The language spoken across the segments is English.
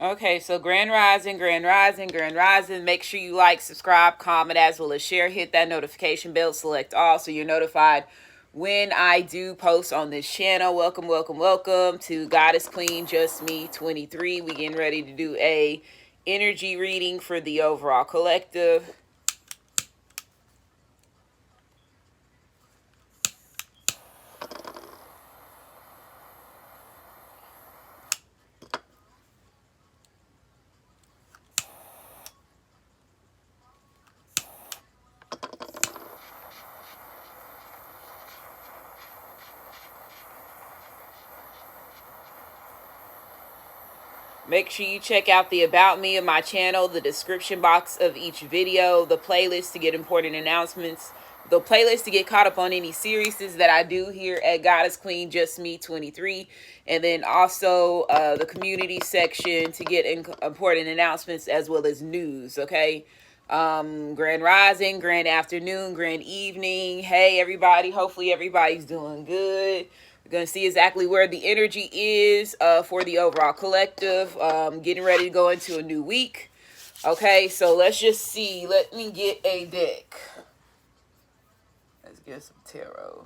Okay, so Grand Rising, Grand Rising, Grand Rising. Make sure you like, subscribe, comment, as well as share. Hit that notification bell, select all so you're notified when I do post on this channel. Welcome, welcome, welcome to Goddess Queen Just Me 23. We getting ready to do a energy reading for the overall collective. Make sure you check out the About Me of my channel, the description box of each video, the playlist to get important announcements, the playlist to get caught up on any series that I do here at Goddess Queen Just Me 23, and then also the community section to get important announcements as well as news, okay? Grand Rising, Grand Afternoon, Grand Evening. Hey, everybody. Hopefully everybody's doing good. We're going to see exactly where the energy is for the overall collective. Getting ready to go into a new week. Okay, so let's just see. Let me get a deck. Let's get some tarot.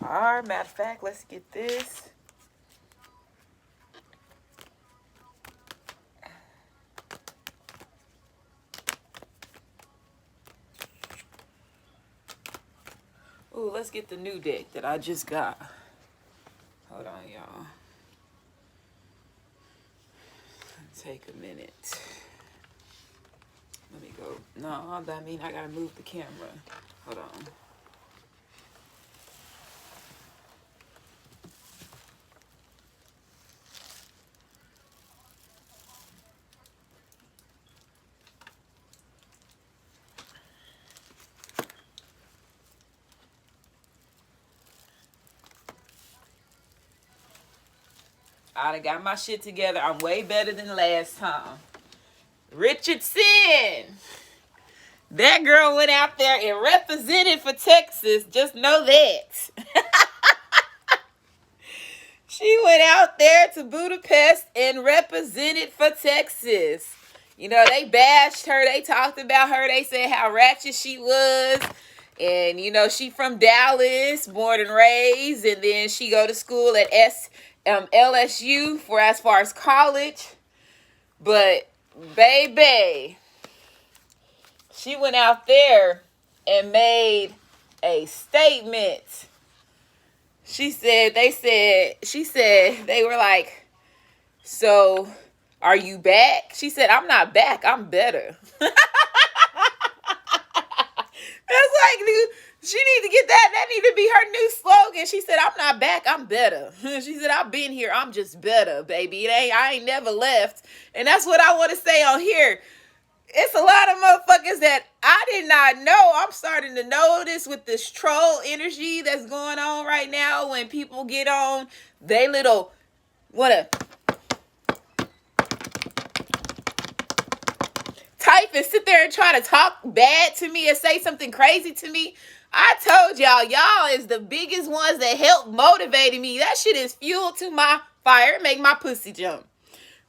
Alright, matter of fact, let's get this. Ooh, let's get the new deck that I just got. Hold on, y'all. Take a minute. Let me go. No, that means I gotta move the camera. Hold on. I done got my shit together. I'm way better than last time. Richardson. That girl went out there and represented for Texas. Just know that. She went out there to Budapest and represented for Texas. You know, they bashed her. They talked about her. They said how ratchet she was. And, you know, she from Dallas, born and raised. And then she go to school at LSU for as far as college. But, baby, she went out there and made a statement. She said, they were like, so are you back? She said, I'm not back. I'm better. That's like, dude, she need to get that. That need to be her new slogan. She said, I'm not back. I'm better. She said, I've been here. I'm just better, baby. I ain't never left. And that's what I want to say on here. It's a lot of motherfuckers that I did not know. I'm starting to notice with this troll energy that's going on right now when people get on, they little, type and sit there and try to talk bad to me and say something crazy to me. I told y'all is the biggest ones that help motivating me. That shit is fuel to my fire. Make my pussy jump.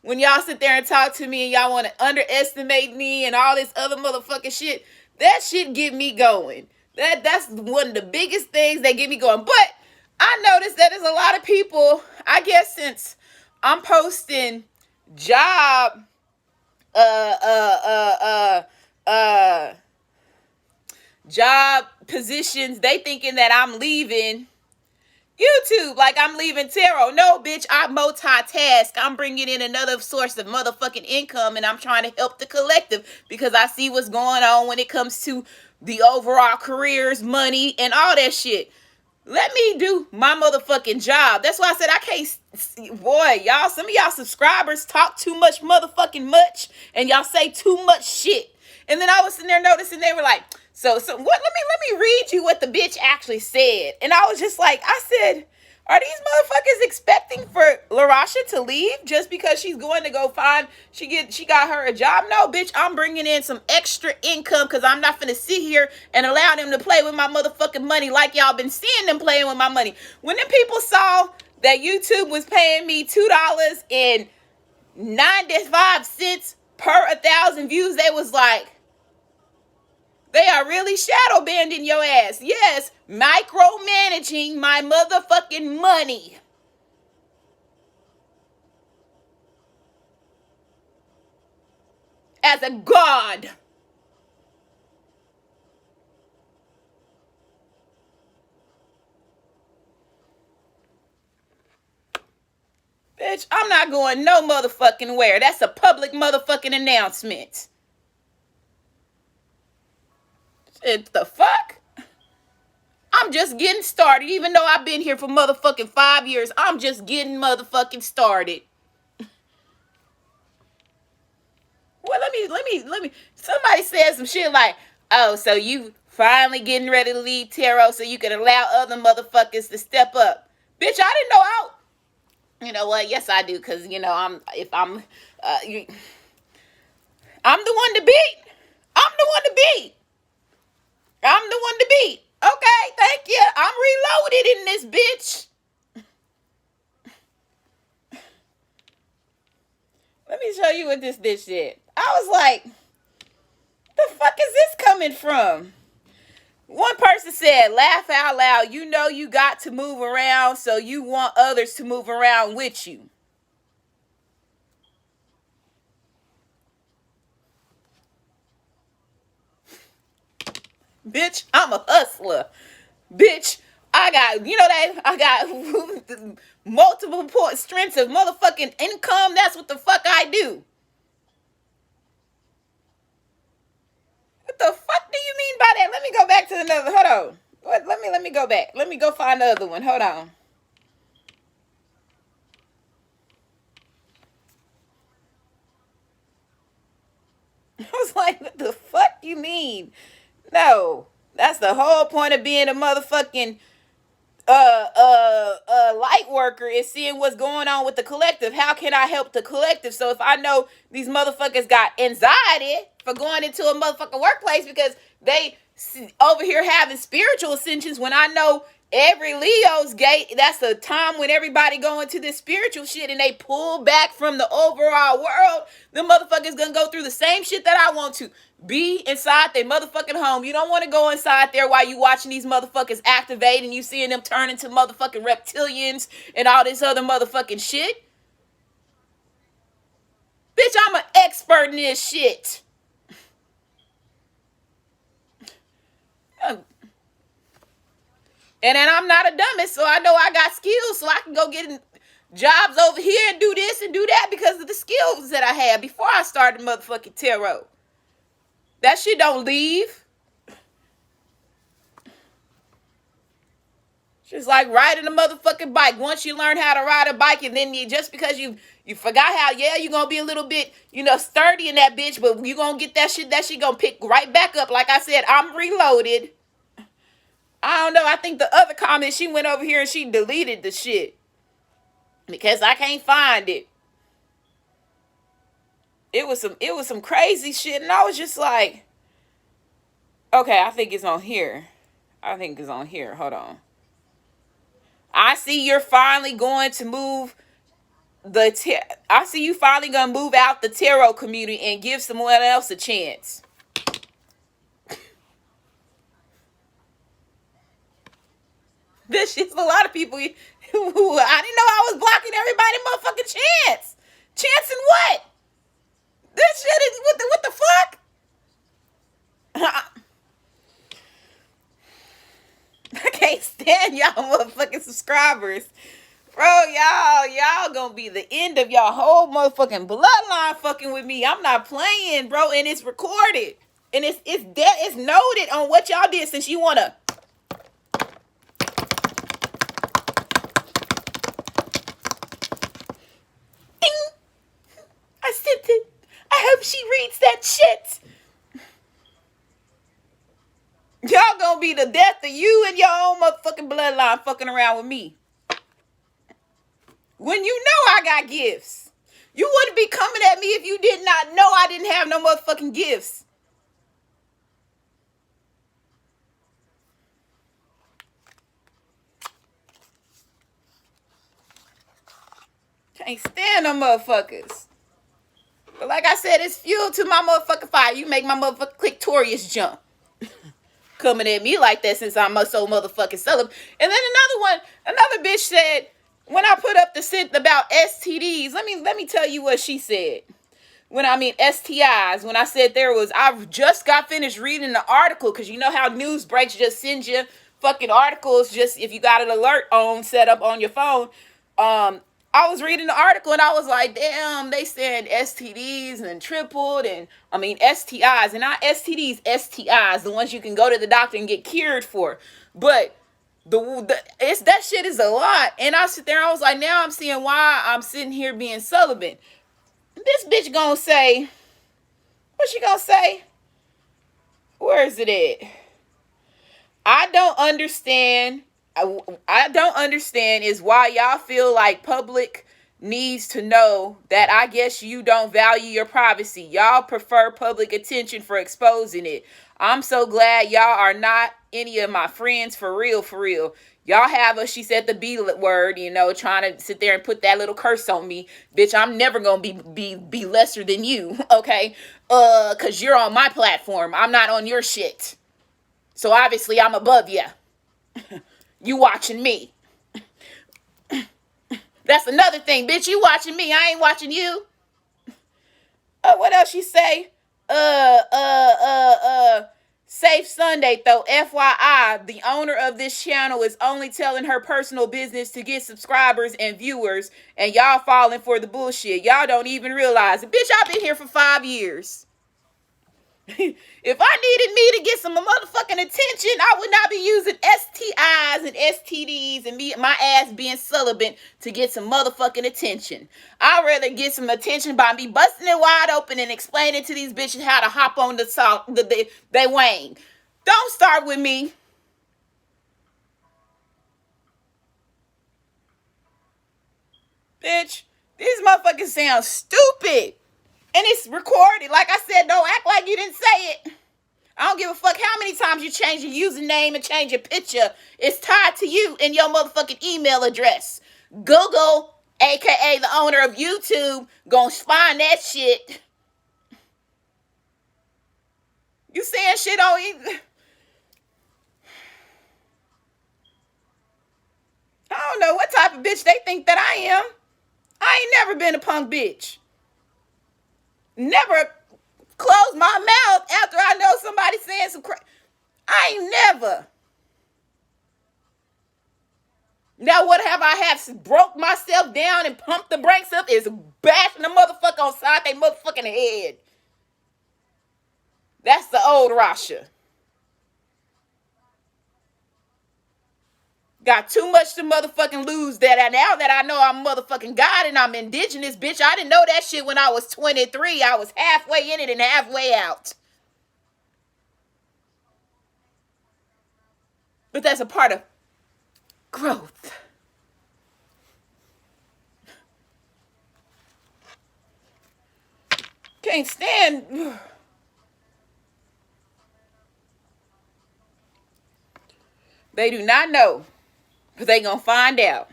When y'all sit there and talk to me and y'all want to underestimate me and all this other motherfucking shit, that shit get me going. That's one of the biggest things that get me going. But I noticed that there's a lot of people, I guess since I'm posting job job positions, they thinking that I'm leaving YouTube, like I'm leaving tarot. No, bitch, I multitask. I'm bringing in another source of motherfucking income, and I'm trying to help the collective because I see what's going on when it comes to the overall careers, money, and all that shit. Let me do my motherfucking job. That's why I said I can't, boy, y'all, some of y'all subscribers talk too much motherfucking much, and y'all say too much shit. And then I was sitting there noticing they were like, so what? Let me read you what the bitch actually said. And I was just like, I said, are these motherfuckers expecting for LaRasha to leave just because she's going to go find, she got her a job? No, bitch, I'm bringing in some extra income because I'm not finna sit here and allow them to play with my motherfucking money like y'all been seeing them playing with my money. When them people saw that YouTube was paying me $2.95 per 1,000 views. They was like, they are really shadow banding your ass. Yes, micromanaging my motherfucking money. As a god. Bitch, I'm not going no motherfucking where. That's a public motherfucking announcement. Shit, the fuck? I'm just getting started. Even though I've been here for motherfucking 5 years, I'm just getting motherfucking started. Well, let me. Somebody said some shit like, oh, so you finally getting ready to leave tarot so you can allow other motherfuckers to step up. Bitch, I didn't know how. You know what? Yes, I do, because, you know, I'm the one to beat. I'm the one to beat. I'm the one to beat. Okay, thank you. I'm reloaded in this bitch. Let me show you what this bitch did. I was like, the fuck is this coming from? One person said, laugh out loud. You know you got to move around, so you want others to move around with you. Bitch, I'm a hustler. Bitch, I got, you know that, I got multiple strengths of motherfucking income. That's what the fuck I do. What the fuck do you mean by that? Let me go back to another, hold on. Let me go back. Let me go find the other one. Hold on. I was like, what the fuck you mean? No, that's the whole point of being a motherfucking light worker, is seeing what's going on with the collective. How can I help the collective? So if I know these motherfuckers got anxiety for going into a motherfucking workplace because they over here having spiritual ascensions, when I know every Leo's gate, that's the time when everybody go into this spiritual shit and they pull back from the overall world, the motherfuckers gonna go through the same shit that I want to. Be inside their motherfucking home. You don't want to go inside there while you watching these motherfuckers activate and you seeing them turn into motherfucking reptilians and all this other motherfucking shit. Bitch, I'm an expert in this shit. And then I'm not a dumbass, so I know I got skills, so I can go get jobs over here and do this and do that because of the skills that I had before I started motherfucking tarot. That shit don't leave. Just like riding a motherfucking bike. Once you learn how to ride a bike, and then just because you forgot how, yeah, you're gonna be a little bit, sturdy in that bitch, but you gonna get that shit gonna pick right back up. Like I said, I'm reloaded. I don't know. I think the other comment, she went over here and she deleted the shit because I can't find it. It was some crazy shit, and I was just like, okay, I think it's on here. Hold on. I see you're finally going to move I see you finally gonna move out the tarot community and give someone else a chance. This shit's a lot of people who I didn't know I was blocking everybody motherfucking chance. Chance in what? This shit is what the fuck? I can't stand y'all motherfucking subscribers. Bro, y'all gonna be the end of y'all whole motherfucking bloodline fucking with me. I'm not playing, bro, and it's recorded. And it's noted on what y'all did, since you wanna. Ding! I sent it. I hope she reads that shit. Y'all gonna be the death of you and your own motherfucking bloodline fucking around with me. When you know I got gifts. You wouldn't be coming at me if you did not know I didn't have no motherfucking gifts. Can't stand them motherfuckers. But like I said, it's fuel to my motherfucking fire. You make my motherfucking clitorius jump. Coming at me like that since I'm so motherfucking celibate. And then another bitch said, when I put up the shit about STDs, let me tell you what she said. STIs, when I said I just got finished reading the article, because you know how news breaks just send you fucking articles, just if you got an alert on set up on your phone. I was reading the article and I was like, damn, they said STDs and tripled, and STIs, and not STDs, STIs, the ones you can go to the doctor and get cured for. But that shit is a lot. And I sit there, I was like, now I'm seeing why I'm sitting here being celibate. This bitch gonna say, what she gonna say? Where is it at? I don't understand is why y'all feel like public needs to know that. I guess you don't value your privacy. Y'all prefer public attention for exposing it. I'm so glad y'all are not any of my friends, for real, for real. Y'all have she said the B word, trying to sit there and put that little curse on me. Bitch, I'm never gonna be lesser than you, okay? Cause you're on my platform. I'm not on your shit. So obviously I'm above you. You watching me. That's another thing, bitch. You watching me. I ain't watching you. What else you say? Safe Sunday, though. FYI, the owner of this channel is only telling her personal business to get subscribers and viewers, and y'all falling for the bullshit. Y'all don't even realize it. Bitch, I've been here for 5 years. If I needed me to get some motherfucking attention, I would not be using STIs and STDs and my ass being celibate to get some motherfucking attention. I'd rather get some attention by me busting it wide open and explaining to these bitches how to hop on they wang. Don't start with me. Bitch, these motherfuckers sound stupid. And it's recorded. Like I said, don't act like you didn't say it. I don't give a fuck how many times you change your username and change your picture. It's tied to you and your motherfucking email address. Google, aka the owner of YouTube, gonna find that shit. You saying shit on either. I don't know what type of bitch they think that I am. I ain't never been a punk bitch. Never close my mouth after I know somebody saying some crap. I ain't never. Now what have I broke myself down and pumped the brakes up is bashing the motherfucker on side they motherfucking head. That's the old Rasha. Got too much to motherfucking lose now that I know I'm motherfucking God and I'm indigenous, bitch. I didn't know that shit when I was 23. I was halfway in it and halfway out. But that's a part of growth. Can't stand. They do not know. Because they going to find out.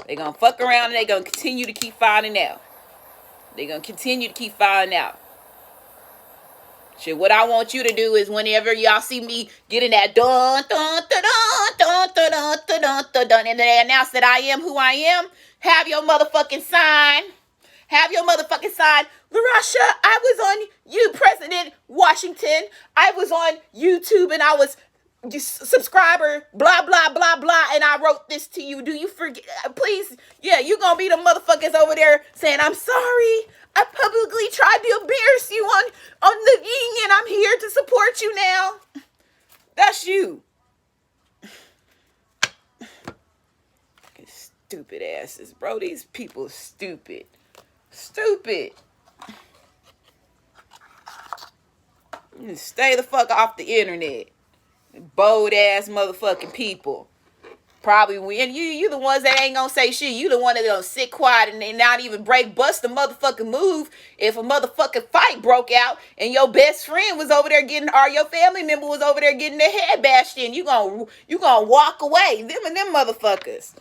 They going to fuck around and they going to continue to keep finding out. They going to continue to keep finding out. Shit, what I want you to do is whenever y'all see me getting that dun, dun, dun, dun, dun, dun, dun, dun, dun, dun, and they announce that I am who I am, have your motherfucking sign. Have your motherfucking sign. LaRasha, I was on President Washington. I was on YouTube and I was subscriber, blah, blah, blah, blah, and I wrote this to you. Do you forget? Please, yeah, you gonna be the motherfuckers over there saying, I'm sorry. I publicly tried to embarrass you on the thing, and I'm here to support you now. That's you. Stupid asses, bro. These people stupid. Stupid. Stay the fuck off the internet. Bold ass motherfucking people. Probably when you the ones that ain't gonna say shit. You the one that gonna sit quiet and not even bust the motherfucking move if a motherfucking fight broke out and your best friend was over there or your family member was over there getting their head bashed in. You gonna walk away. Them and them motherfuckers.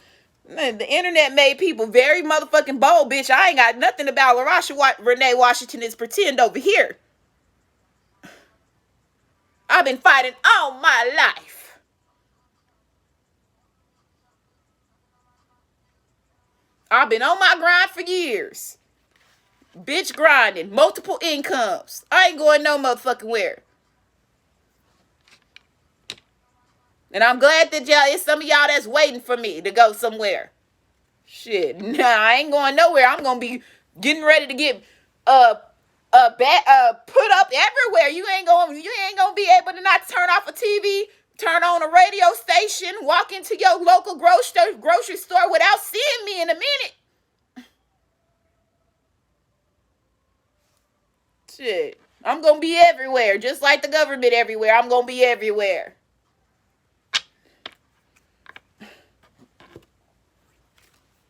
Man, the internet made people very motherfucking bold, bitch. I ain't got nothing about Renee Washington is pretend over here. I've been fighting all my life. I've been on my grind for years. Bitch grinding, multiple incomes. I ain't going no motherfucking where. And I'm glad that it's some of y'all that's waiting for me to go somewhere. Shit, nah, I ain't going nowhere. I'm gonna be getting ready to get put up everywhere. You ain't gonna be able to not turn off a TV, turn on a radio station, walk into your local grocery store without seeing me in a minute. Shit, I'm gonna be everywhere, just like the government everywhere. I'm gonna be everywhere.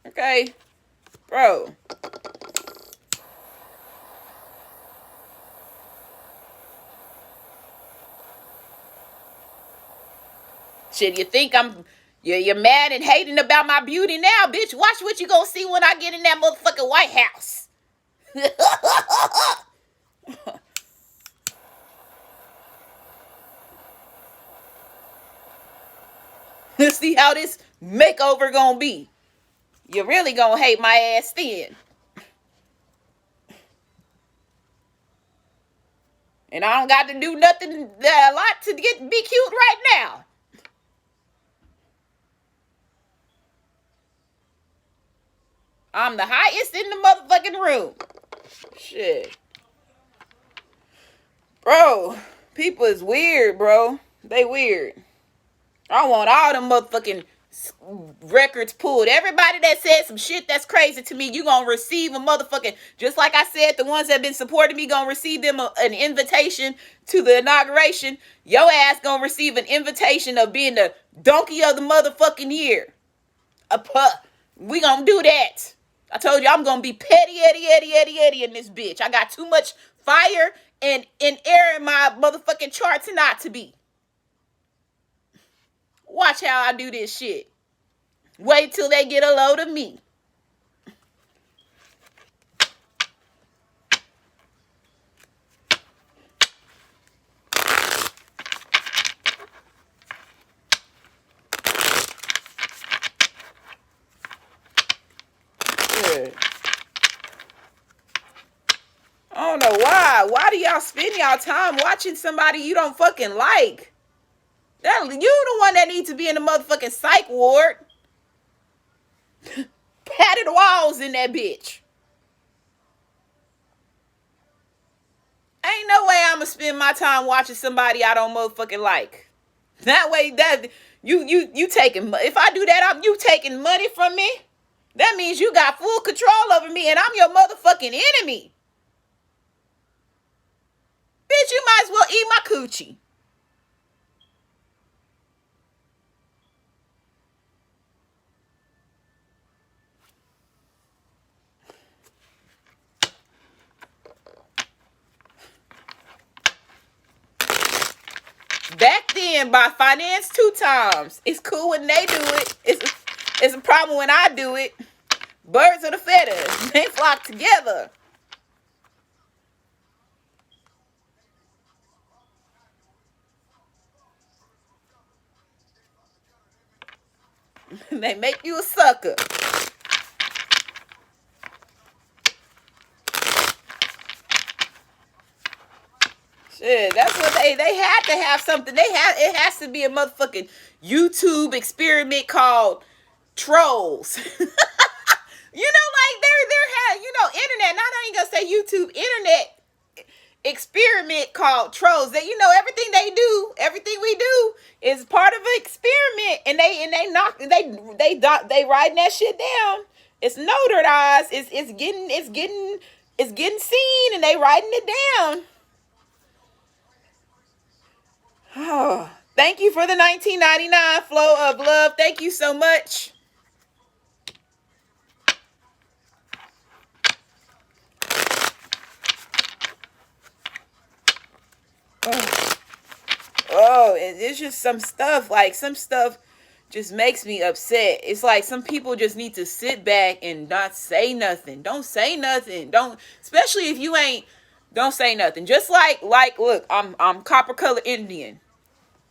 Okay, bro. Shit, you think you're mad and hating about my beauty now, bitch? Watch what you gonna see when I get in that motherfucking White House. Let's see how this makeover gonna be. You're really gonna hate my ass then. And I don't got to do nothing a lot to be cute right now. I'm the highest in the motherfucking room. Shit. Bro, people is weird, bro. They weird. I want all them motherfucking records pulled. Everybody that said some shit that's crazy to me, you gonna receive a motherfucking, just like I said, the ones that been supporting me gonna receive them an invitation to the inauguration. Your ass gonna receive an invitation of being the donkey of the motherfucking year. We gonna do that. I told you I'm gonna be petty Eddie in this bitch. I got too much fire and air in my motherfucking charts not to be. Watch how I do this shit. Wait till they get a load of me. I don't know why. Why do y'all spend y'all time watching somebody you don't fucking like? You the one that needs to be in the motherfucking psych ward. Padded walls in that bitch. Ain't no way I'ma spend my time watching somebody I don't motherfucking like. That way, that you taking, if I do that, you taking money from me. That means you got full control over me and I'm your motherfucking enemy. Bitch, you might as well eat my coochie. Back then, by finance 2 times. It's cool when they do it. It's a problem when I do it. Birds of the feathers. They flock together. They make you a sucker. Shit, that's what they had to have something. It has to be a motherfucking YouTube experiment called trolls. Like internet. Not I ain't gonna say YouTube, internet experiment called trolls. That everything we do is part of an experiment, and they writing that shit down. It's notarized. It's getting seen, and they writing it down. Oh, thank you for the 1999 flow of love. Thank you so much. Oh, it's just some stuff. just makes me upset. It's like some people just need to sit back and not say nothing. Don't say nothing. Don't, especially if you ain't, don't say nothing. Just like look, I'm copper color Indian.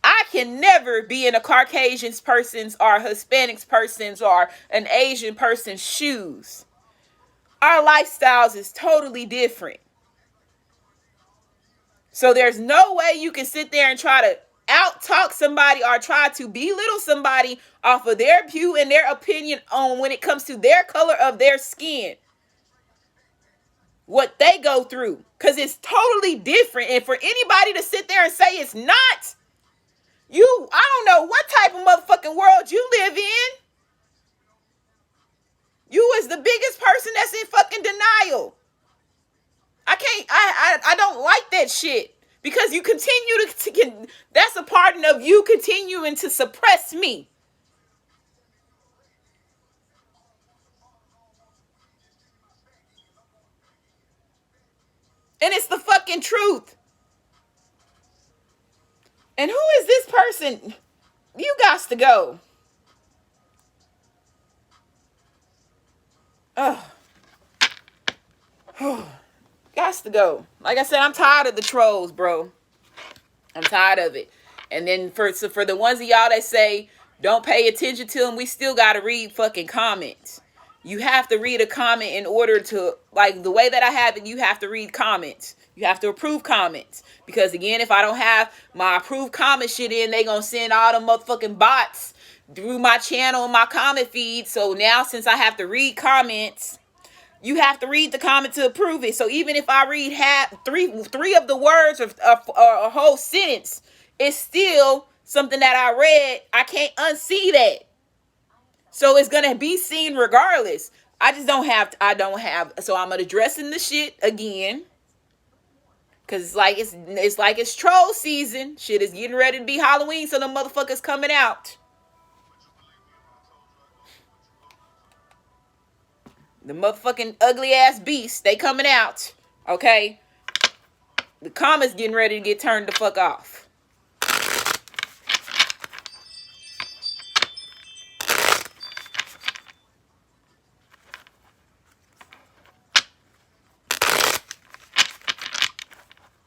I can never be in a Caucasian person's or Hispanic person's or an Asian person's shoes. Our lifestyles is totally different. So there's no way you can sit there and try to out-talk somebody or try to belittle somebody off of their view and their opinion on when it comes to their color of their skin. What they go through. Because it's totally different. And for anybody to sit there and say it's not, I don't know what type of motherfucking world you live in. You is the biggest person that's in fucking denial. I don't like that shit. Because you continue to that's a part of you continuing to suppress me. And it's the fucking truth. And who is this person? You got to go. Ugh. Gots to go. Like I said, I'm tired of the trolls, bro. I'm tired of it. And then for the ones of y'all that say don't pay attention to them, we still got to read fucking comments. You have to read a comment in order to, like the way that I have it, you have to read comments. You have to approve comments. Because again, if I don't have my approved comment shit in, they gonna send all the motherfucking bots through my channel and my comment feed. So now since I have to read comments, you have to read the comment to approve it. So even if I read three of the words of a whole sentence, it's still something that I read. I can't unsee that. So it's going to be seen regardless. I don't have. So I'm addressing the shit again. Cause it's like it's troll season. Shit is getting ready to be Halloween. So the motherfuckers coming out. The motherfucking ugly ass beasts, they coming out. Okay? The comments getting ready to get turned the fuck off.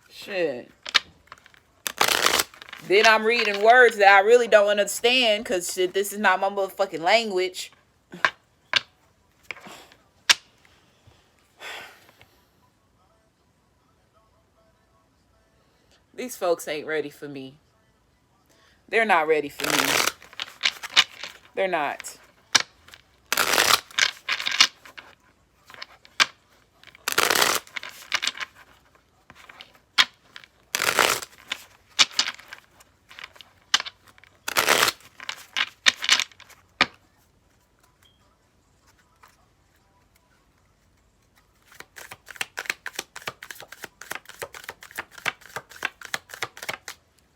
Shit. Then I'm reading words that I really don't understand because shit, this is not my motherfucking language. These folks ain't ready for me. They're not ready for me. They're not.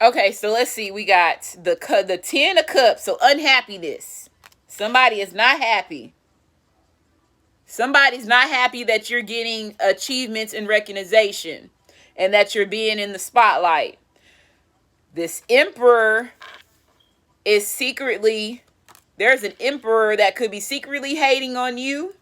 Okay, so let's see. We got the 10 of cups. So unhappiness. Somebody is not happy. Somebody's not happy that you're getting achievements and recognition and that you're being in the spotlight. This emperor is secretly, there's an emperor that could be secretly hating on you.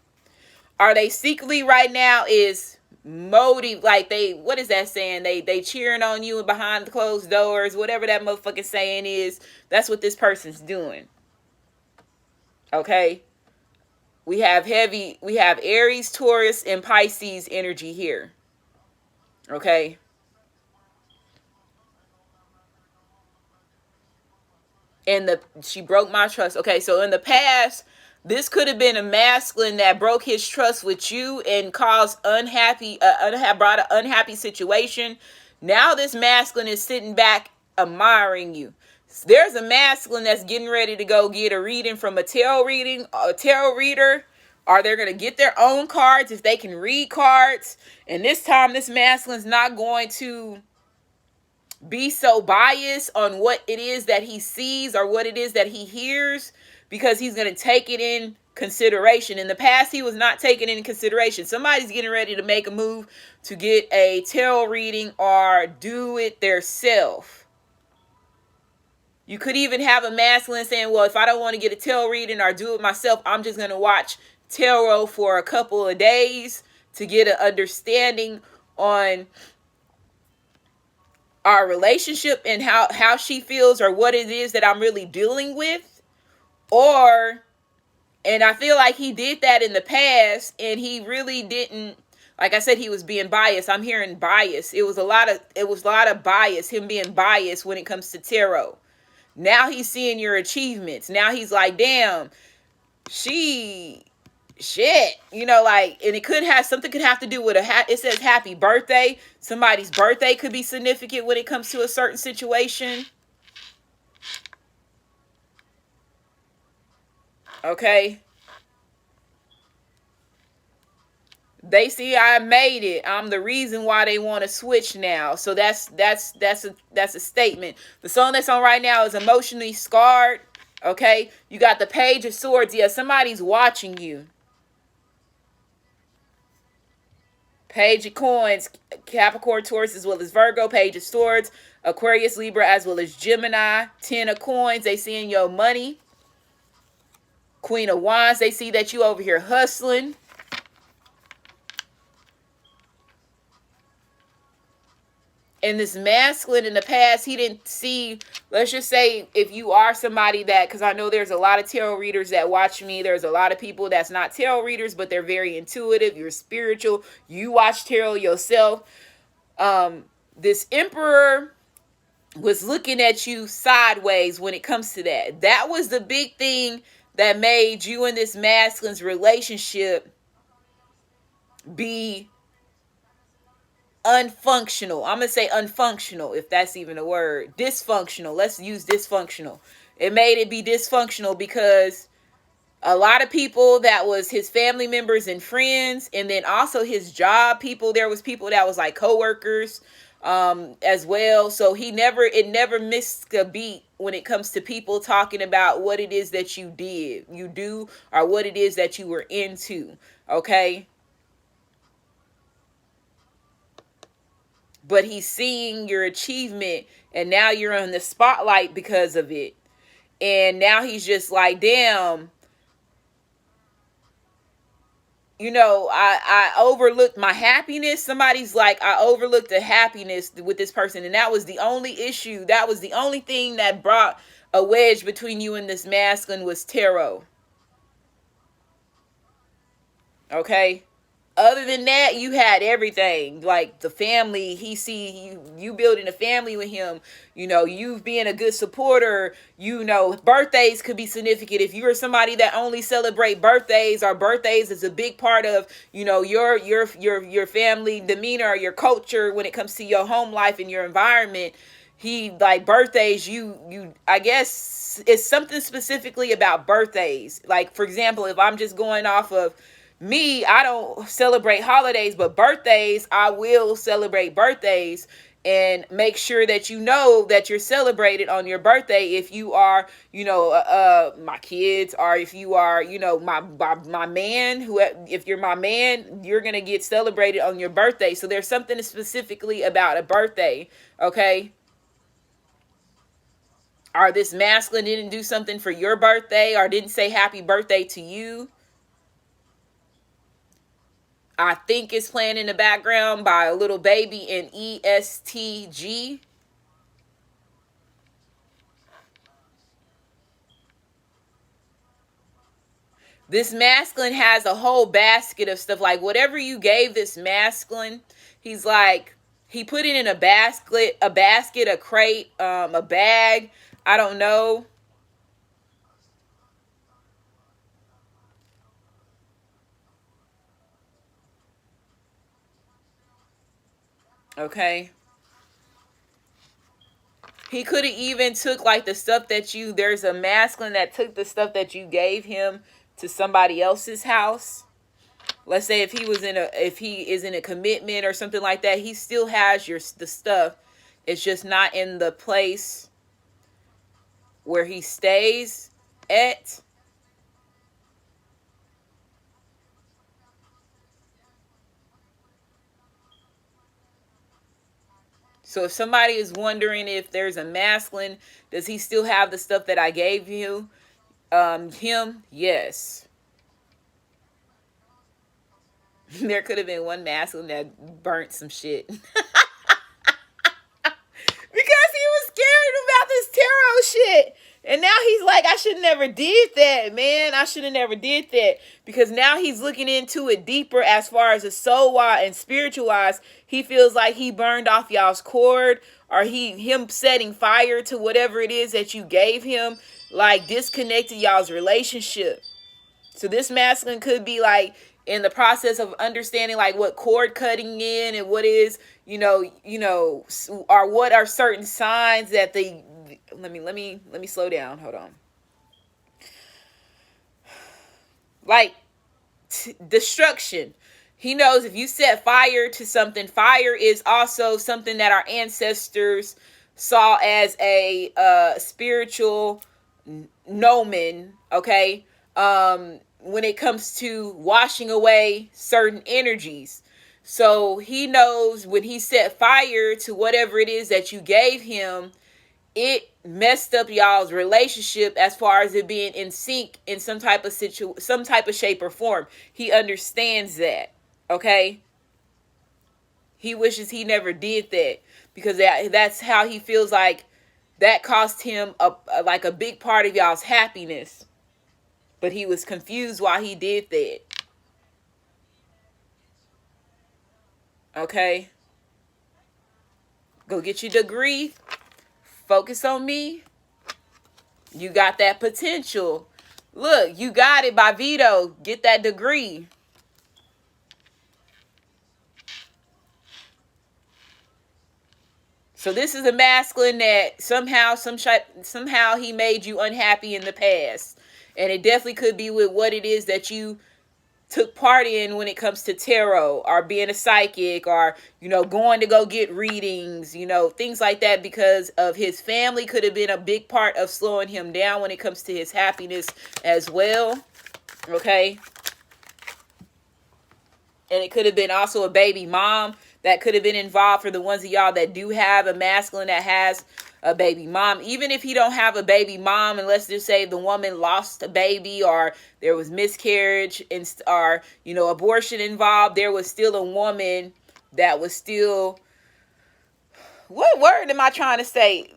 Are they secretly right now is motive, like what is that saying? They cheering on you behind the closed doors, whatever that motherfucking saying is. That's what this person's doing. Okay? We have Aries, Taurus, and Pisces energy here. Okay? And she broke my trust. Okay, so in the past, this could have been a masculine that broke his trust with you and caused brought an unhappy situation. Now this masculine is sitting back admiring you. There's a masculine that's getting ready to go get a reading from a tarot reader, or they're going to get their own cards if they can read cards. And this time this masculine's not going to be so biased on what it is that he sees or what it is that he hears, because he's going to take it in consideration. In the past, he was not taking it in consideration. Somebody's getting ready to make a move to get a tarot reading or do it theirself. You could even have a masculine saying, well, if I don't want to get a tarot reading or do it myself, I'm just going to watch tarot for a couple of days to get an understanding on our relationship and how she feels or what it is that I'm really dealing with. Or, and I feel like he did that in the past and he really didn't, like I said, he was being biased. I'm hearing bias. It was a lot of bias, him being biased when it comes to tarot. Now he's seeing your achievements. Now he's like, damn, shit, you know, like, and it could have, something could have to do with it says happy birthday. Somebody's birthday could be significant when it comes to a certain situation. Okay. They see I made it. I'm the reason why they want to switch now. So that's a statement. The song that's on right now is Emotionally Scarred. Okay. You got the Page of Swords. Yeah, somebody's watching you. Page of Coins, Capricorn, Taurus, as well as Virgo. Page of Swords, Aquarius, Libra, as well as Gemini. 10 of Coins, they seeing your money. Queen of Wands, they see that you over here hustling. And this masculine in the past, he didn't see, let's just say if you are somebody that, because I know there's a lot of tarot readers that watch me. There's a lot of people that's not tarot readers, but they're very intuitive. You're spiritual. You watch tarot yourself. This Emperor was looking at you sideways when it comes to that. That was the big thing that made you and this masculine's relationship be unfunctional. I'm going to say unfunctional, if that's even a word. Dysfunctional. Let's use dysfunctional. It made it be dysfunctional because a lot of people that was his family members and friends, and then also his job people, there was people that was like co-workers as well. So it never missed a beat when it comes to people talking about what it is that you do, or what it is that you were into. Okay. But he's seeing your achievement and now you're on the spotlight because of it. And now he's just like, damn, you know, I overlooked my happiness. Somebody's like, I overlooked the happiness with this person. And that was the only issue. That was the only thing that brought a wedge between you and this masculine was tarot. Okay. Other than that, you had everything, like the family. He see you building a family with him, you know, you being a good supporter. You know, birthdays could be significant. If you're somebody that only celebrate birthdays, or birthdays is a big part of, you know, your family demeanor or your culture when it comes to your home life and your environment. He like birthdays, you I guess it's something specifically about birthdays. Like, for example, if I'm just going off of me, I don't celebrate holidays, but birthdays, I will celebrate birthdays and make sure that you know that you're celebrated on your birthday. If you are, you know, my kids, or if you are, you know, my man, if you're my man, you're going to get celebrated on your birthday. So there's something specifically about a birthday. Okay. Or this masculine didn't do something for your birthday or didn't say happy birthday to you. I think it's playing in the background by a little baby in ESTG. This masculine has a whole basket of stuff. Like, whatever you gave this masculine, he's like, he put it in a basket, a crate, a bag. I don't know. Okay. He could have even took like the stuff that there's a masculine that took the stuff that you gave him to somebody else's house. Let's say if he is in a commitment or something like that, he still has the stuff. It's just not in the place where he stays at. So if somebody is wondering if there's a masculine, does he still have the stuff that I gave you? Him, yes. There could have been one masculine that burnt some shit. Because he was scared about this tarot shit. And now he's like, I should never did that, man. I should have never did that. Because now he's looking into it deeper as far as the soul wise and spiritual wise. He feels like he burned off y'all's cord, or him setting fire to whatever it is that you gave him, like disconnected y'all's relationship. So this masculine could be like in the process of understanding like what cord cutting in and what is, or what are certain signs that they, let me slow down. Hold on. Like destruction. He knows if you set fire to something, fire is also something that our ancestors saw as a spiritual gnomon, okay? When it comes to washing away certain energies. So he knows when he set fire to whatever it is that you gave him, it messed up y'all's relationship as far as it being in sync in some type of shape or form. He understands that, okay? He wishes he never did that, because that's how he feels like that cost him a big part of y'all's happiness. But he was confused why he did that. Okay? Go get your degree. Focus on me. You got that potential. Look, you got it by veto. Get that degree. So this is a masculine that somehow he made you unhappy in the past. And it definitely could be with what it is that you took part in when it comes to tarot, or being a psychic, or, going to go get readings, things like that, because of his family could have been a big part of slowing him down when it comes to his happiness as well. Okay. And it could have been also a baby mom that could have been involved, for the ones of y'all that do have a masculine that has a baby mom. Even if you don't have a baby mom, and let's just say the woman lost a baby, or there was miscarriage or abortion involved, there was still a woman that was still, what word am I trying to say,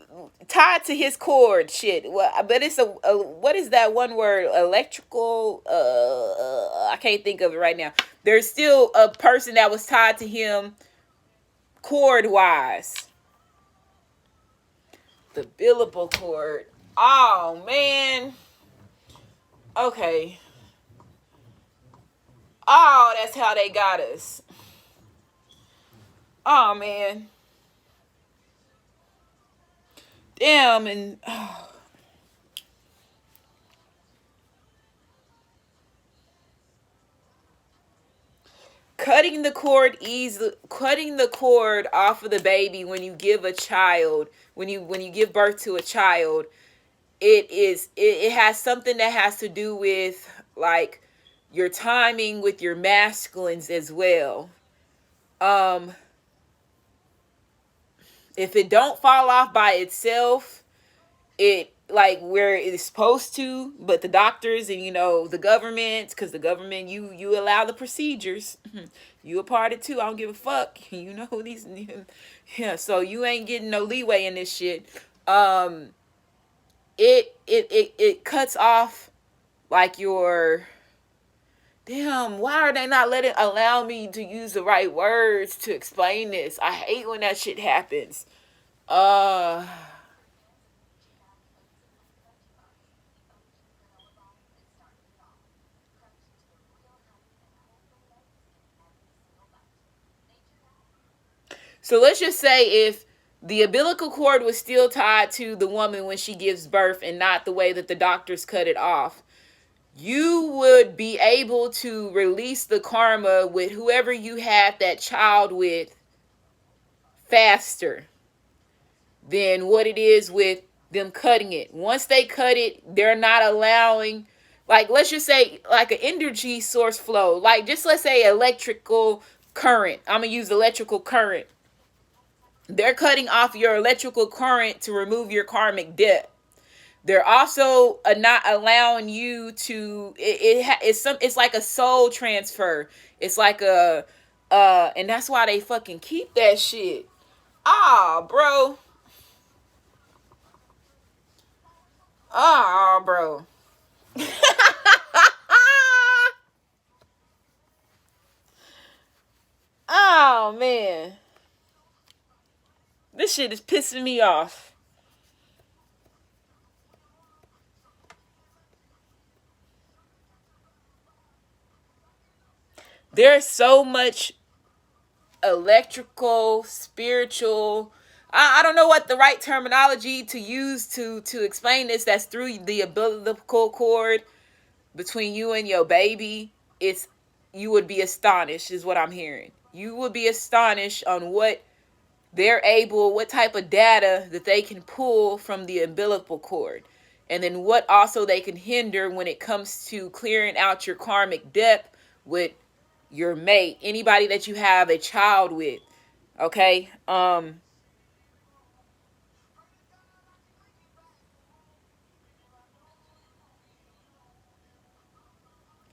tied to his cord shit. Well, but it's a what is that one word, electrical, I can't think of it right now. There's still a person that was tied to him cord wise. The umbilical cord. Oh, man. Okay. Oh, that's how they got us. Oh, man. Damn, and... Oh. Cutting the cord off of the baby when you give a child, when you give birth to a child, it has something that has to do with like your timing with your masculines as well. If it don't fall off by itself, it like where it's supposed to, but the doctors and the government, because the government, you allow the procedures, you a part of it too, I don't give a fuck, these, yeah, so you ain't getting no leeway in this shit. It cuts off like your, damn, why are they not allow me to use the right words to explain this? I hate when that shit happens. So let's just say if the umbilical cord was still tied to the woman when she gives birth and not the way that the doctors cut it off, you would be able to release the karma with whoever you had that child with faster than what it is with them cutting it. Once they cut it, they're not allowing, like, let's just say like an energy source flow, like just let's say electrical current. I'm gonna use electrical current. They're cutting off your electrical current to remove your karmic debt. They're also not allowing you to. It's like a soul transfer. It's like and that's why they fucking keep that shit. Ah, bro. Ah, bro. Oh man, this shit is pissing me off. There's so much electrical, spiritual. I don't know what the right terminology to use to explain this. That's through the umbilical cord between you and your baby. It's You would be astonished, is what I'm hearing. You would be astonished on what type of data that they can pull from the umbilical cord, and then what also they can hinder when it comes to clearing out your karmic debt with your mate, anybody that you have a child with. Okay.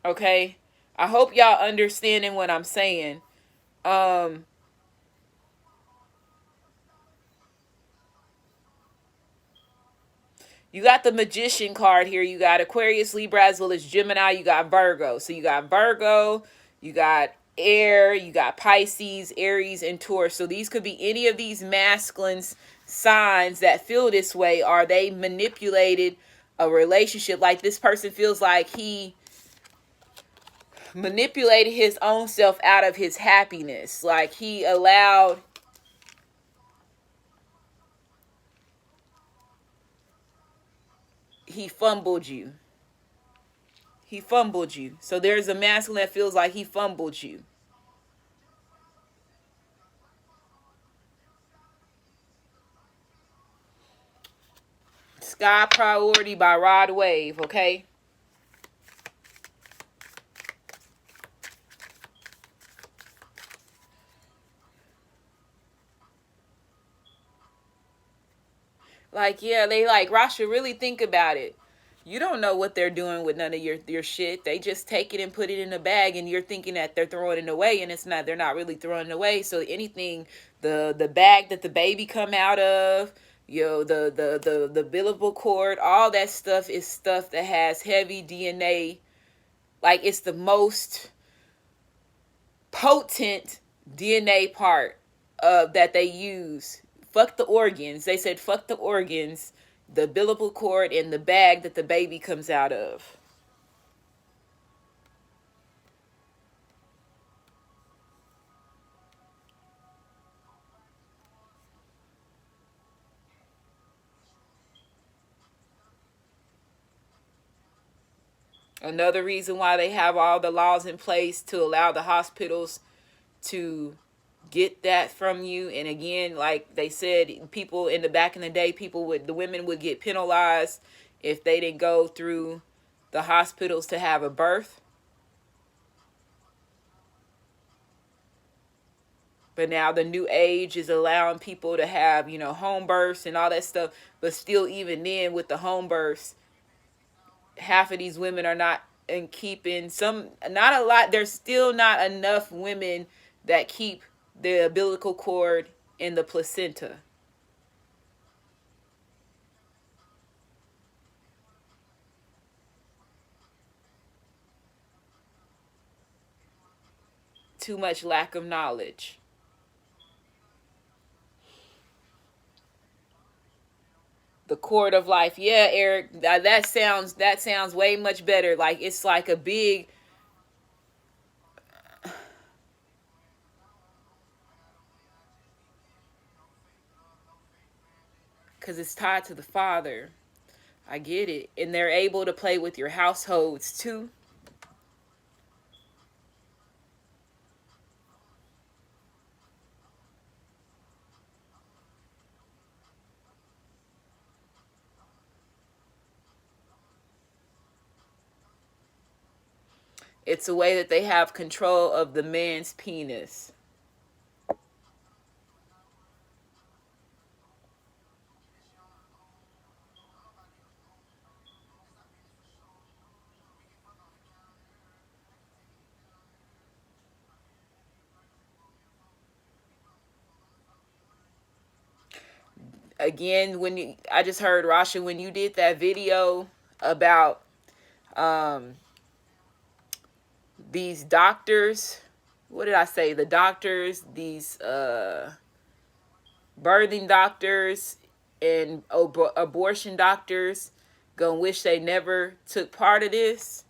Okay, I hope y'all understanding what I'm saying. um you got the magician card here. You got Aquarius, Libra, as well as Gemini. You got Virgo. So you got Virgo, you got air, you got Pisces, Aries, and Taurus. So these could be any of these masculine signs that feel this way. Are they manipulated a relationship? Like, this person feels like he manipulated his own self out of his happiness. Like, he fumbled you. He fumbled you. So there's a masculine that feels like he fumbled you. Sky Priority by Rod Wave, okay? Like, yeah, they like, Rasha, really think about it. You don't know what they're doing with none of your shit. They just take it and put it in a bag, and you're thinking that they're throwing it away, and it's not. They're not really throwing it away. So anything, the bag that the baby come out of, the umbilical cord, all that stuff is stuff that has heavy DNA. Like, it's the most potent DNA part of that they use. Fuck the organs. They said fuck the organs, the umbilical cord, and the bag that the baby comes out of. Another reason why they have all the laws in place to allow the hospitals to get that from you. And again, like they said, people in the back in the day, the women would get penalized if they didn't go through the hospitals to have a birth. But now the new age is allowing people to have, home births and all that stuff. But still, even then, with the home births, half of these women are not in keeping some, not a lot. There's still not enough women that keep the umbilical cord in the placenta. Too much lack of knowledge. The cord of life. Yeah, Eric, that sounds way much better. Like, it's like a big, because it's tied to the father. I get it. And they're able to play with your households too. It's a way that they have control of the man's penis. again, I just heard, Rasha, when you did that video about these doctors, what did I say? The doctors, these birthing doctors and abortion doctors gonna wish they never took part of this.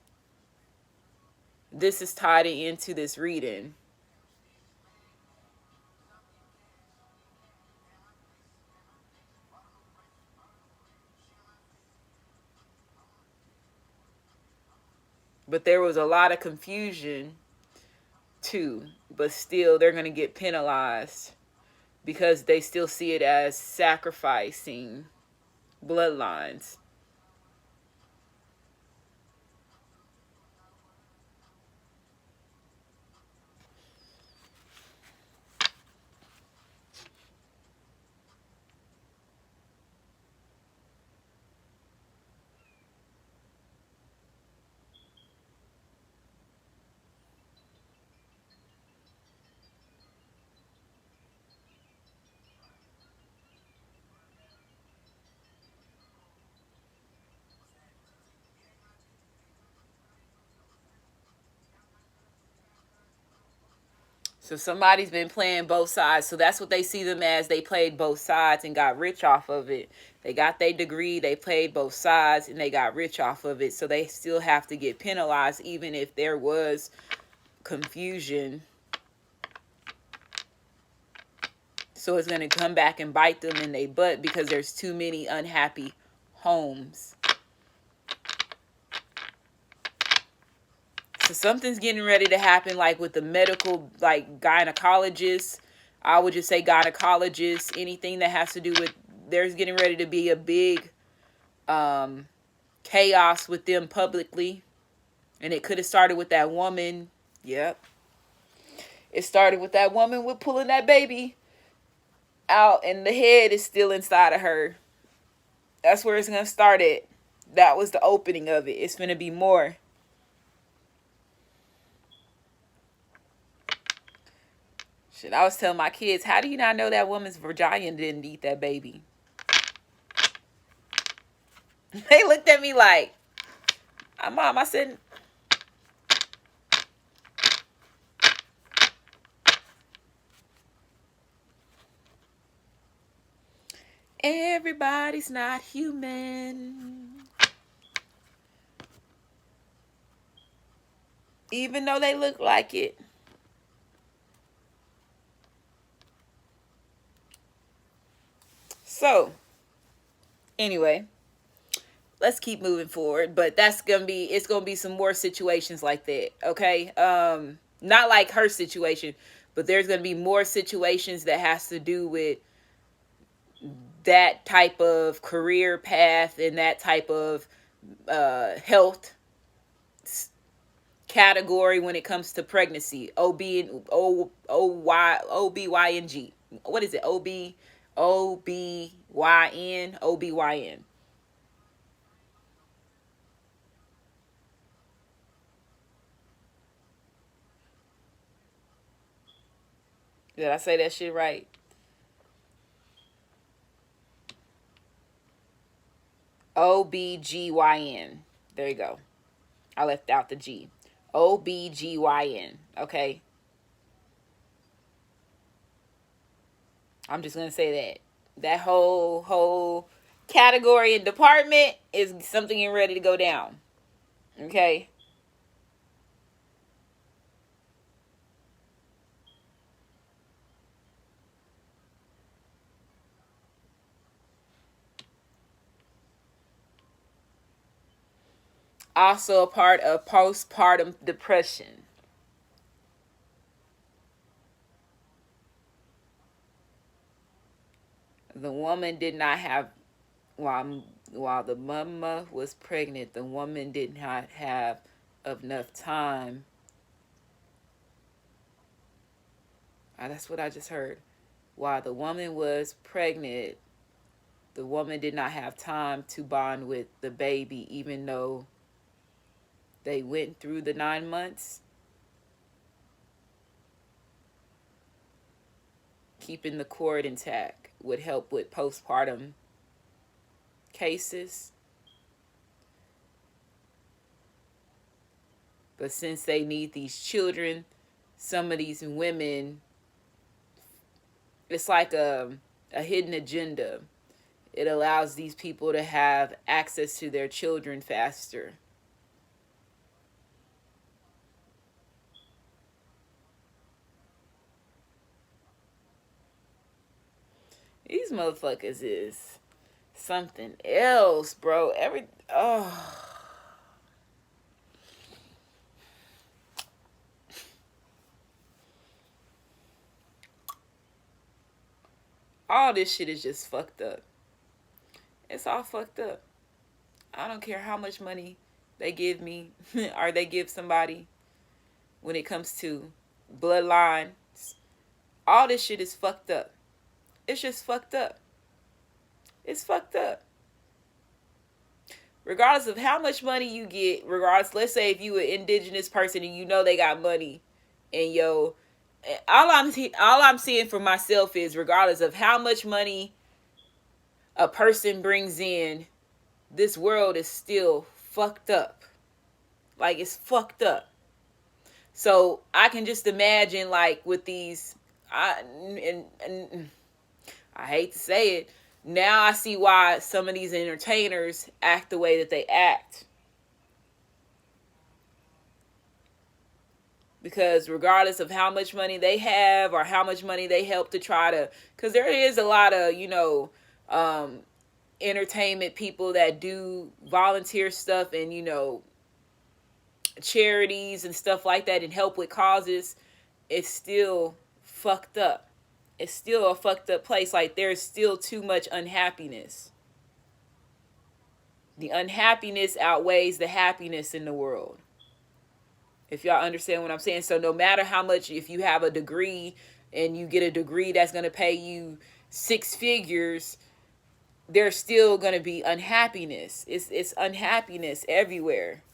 This is tied into this reading. But there was a lot of confusion too. But still, they're going to get penalized because they still see it as sacrificing bloodlines. So somebody's been playing both sides. So that's what they see them as. They played both sides and got rich off of it. They got their degree, they played both sides, and they got rich off of it. So they still have to get penalized even if there was confusion. So it's going to come back and bite them in their butt because there's too many unhappy homes. So something's getting ready to happen, like with the medical, like gynecologists. I would just say gynecologists, anything that has to do with, there's getting ready to be a big chaos with them publicly. And it could have started with that woman. Yep. It started with that woman with pulling that baby out and the head is still inside of her. That's where it's going to start at. That was the opening of it. It's going to be more. Shit, I was telling my kids, how do you not know that woman's vagina didn't eat that baby? They looked at me like, Mom, I said, everybody's not human. Even though they look like it. So, anyway, let's keep moving forward. But it's gonna be some more situations like that, okay? Not like her situation, but there's gonna be more situations that has to do with that type of career path and that type of health category when it comes to pregnancy. OBYN. What is it? OBYN. Did I say that shit right? OBGYN. There you go. I left out the G. OBGYN. Okay. I'm just going to say that. That whole category and department is something ready to go down. Okay. Also a part of postpartum depression. The woman did not have, while the mama was pregnant, the woman did not have enough time. That's what I just heard. While the woman was pregnant, the woman did not have time to bond with the baby, even though they went through the 9 months. Keeping the cord intact. would help with postpartum cases. But since they need these children, some of these women, it's like a hidden agenda. It allows these people to have access to their children faster. These motherfuckers is something else, bro. All this shit is just fucked up. It's all fucked up. I don't care how much money they give me or they give somebody when it comes to bloodlines. All this shit is fucked up. It's just fucked up. It's fucked up. Regardless of how much money you get, regardless, let's say if you an indigenous person and you know they got money, and all I'm seeing for myself is, regardless of how much money a person brings in, this world is still fucked up. Like, it's fucked up. So I can just imagine, like, with these, and I hate to say it, now I see why some of these entertainers act the way that they act. Because regardless of how much money they have or how much money they help to try to, because there is a lot of, entertainment people that do volunteer stuff and, charities and stuff like that and help with causes, it's still fucked up. It's still a fucked up place. Like, there's still too much unhappiness. The unhappiness outweighs the happiness in the world. If y'all understand what I'm saying. So no matter how much, if you have a degree and you get a degree that's going to pay you 6 figures, there's still going to be unhappiness. It's unhappiness everywhere,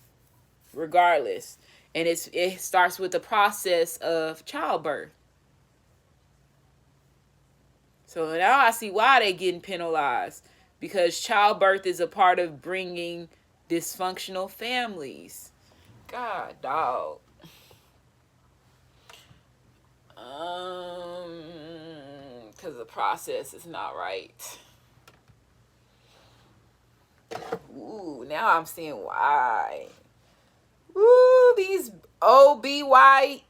regardless. And it starts with the process of childbirth. So now I see why they getting penalized. Because childbirth is a part of bringing dysfunctional families. God, dog. Because the process is not right. Ooh, now I'm seeing why. Ooh, these OBYGNs,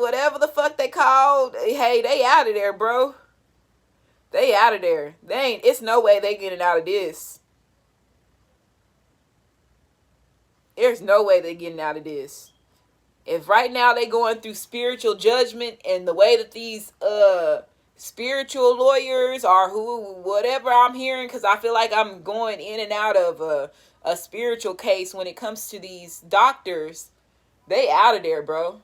whatever the fuck they called. Hey, they out of there, bro. They out of there. It's no way they getting out of this. There's no way they getting out of this. If right now they going through spiritual judgment, and the way that these spiritual lawyers or whatever I'm hearing, because I feel like I'm going in and out of a spiritual case when it comes to these doctors, they out of there, bro.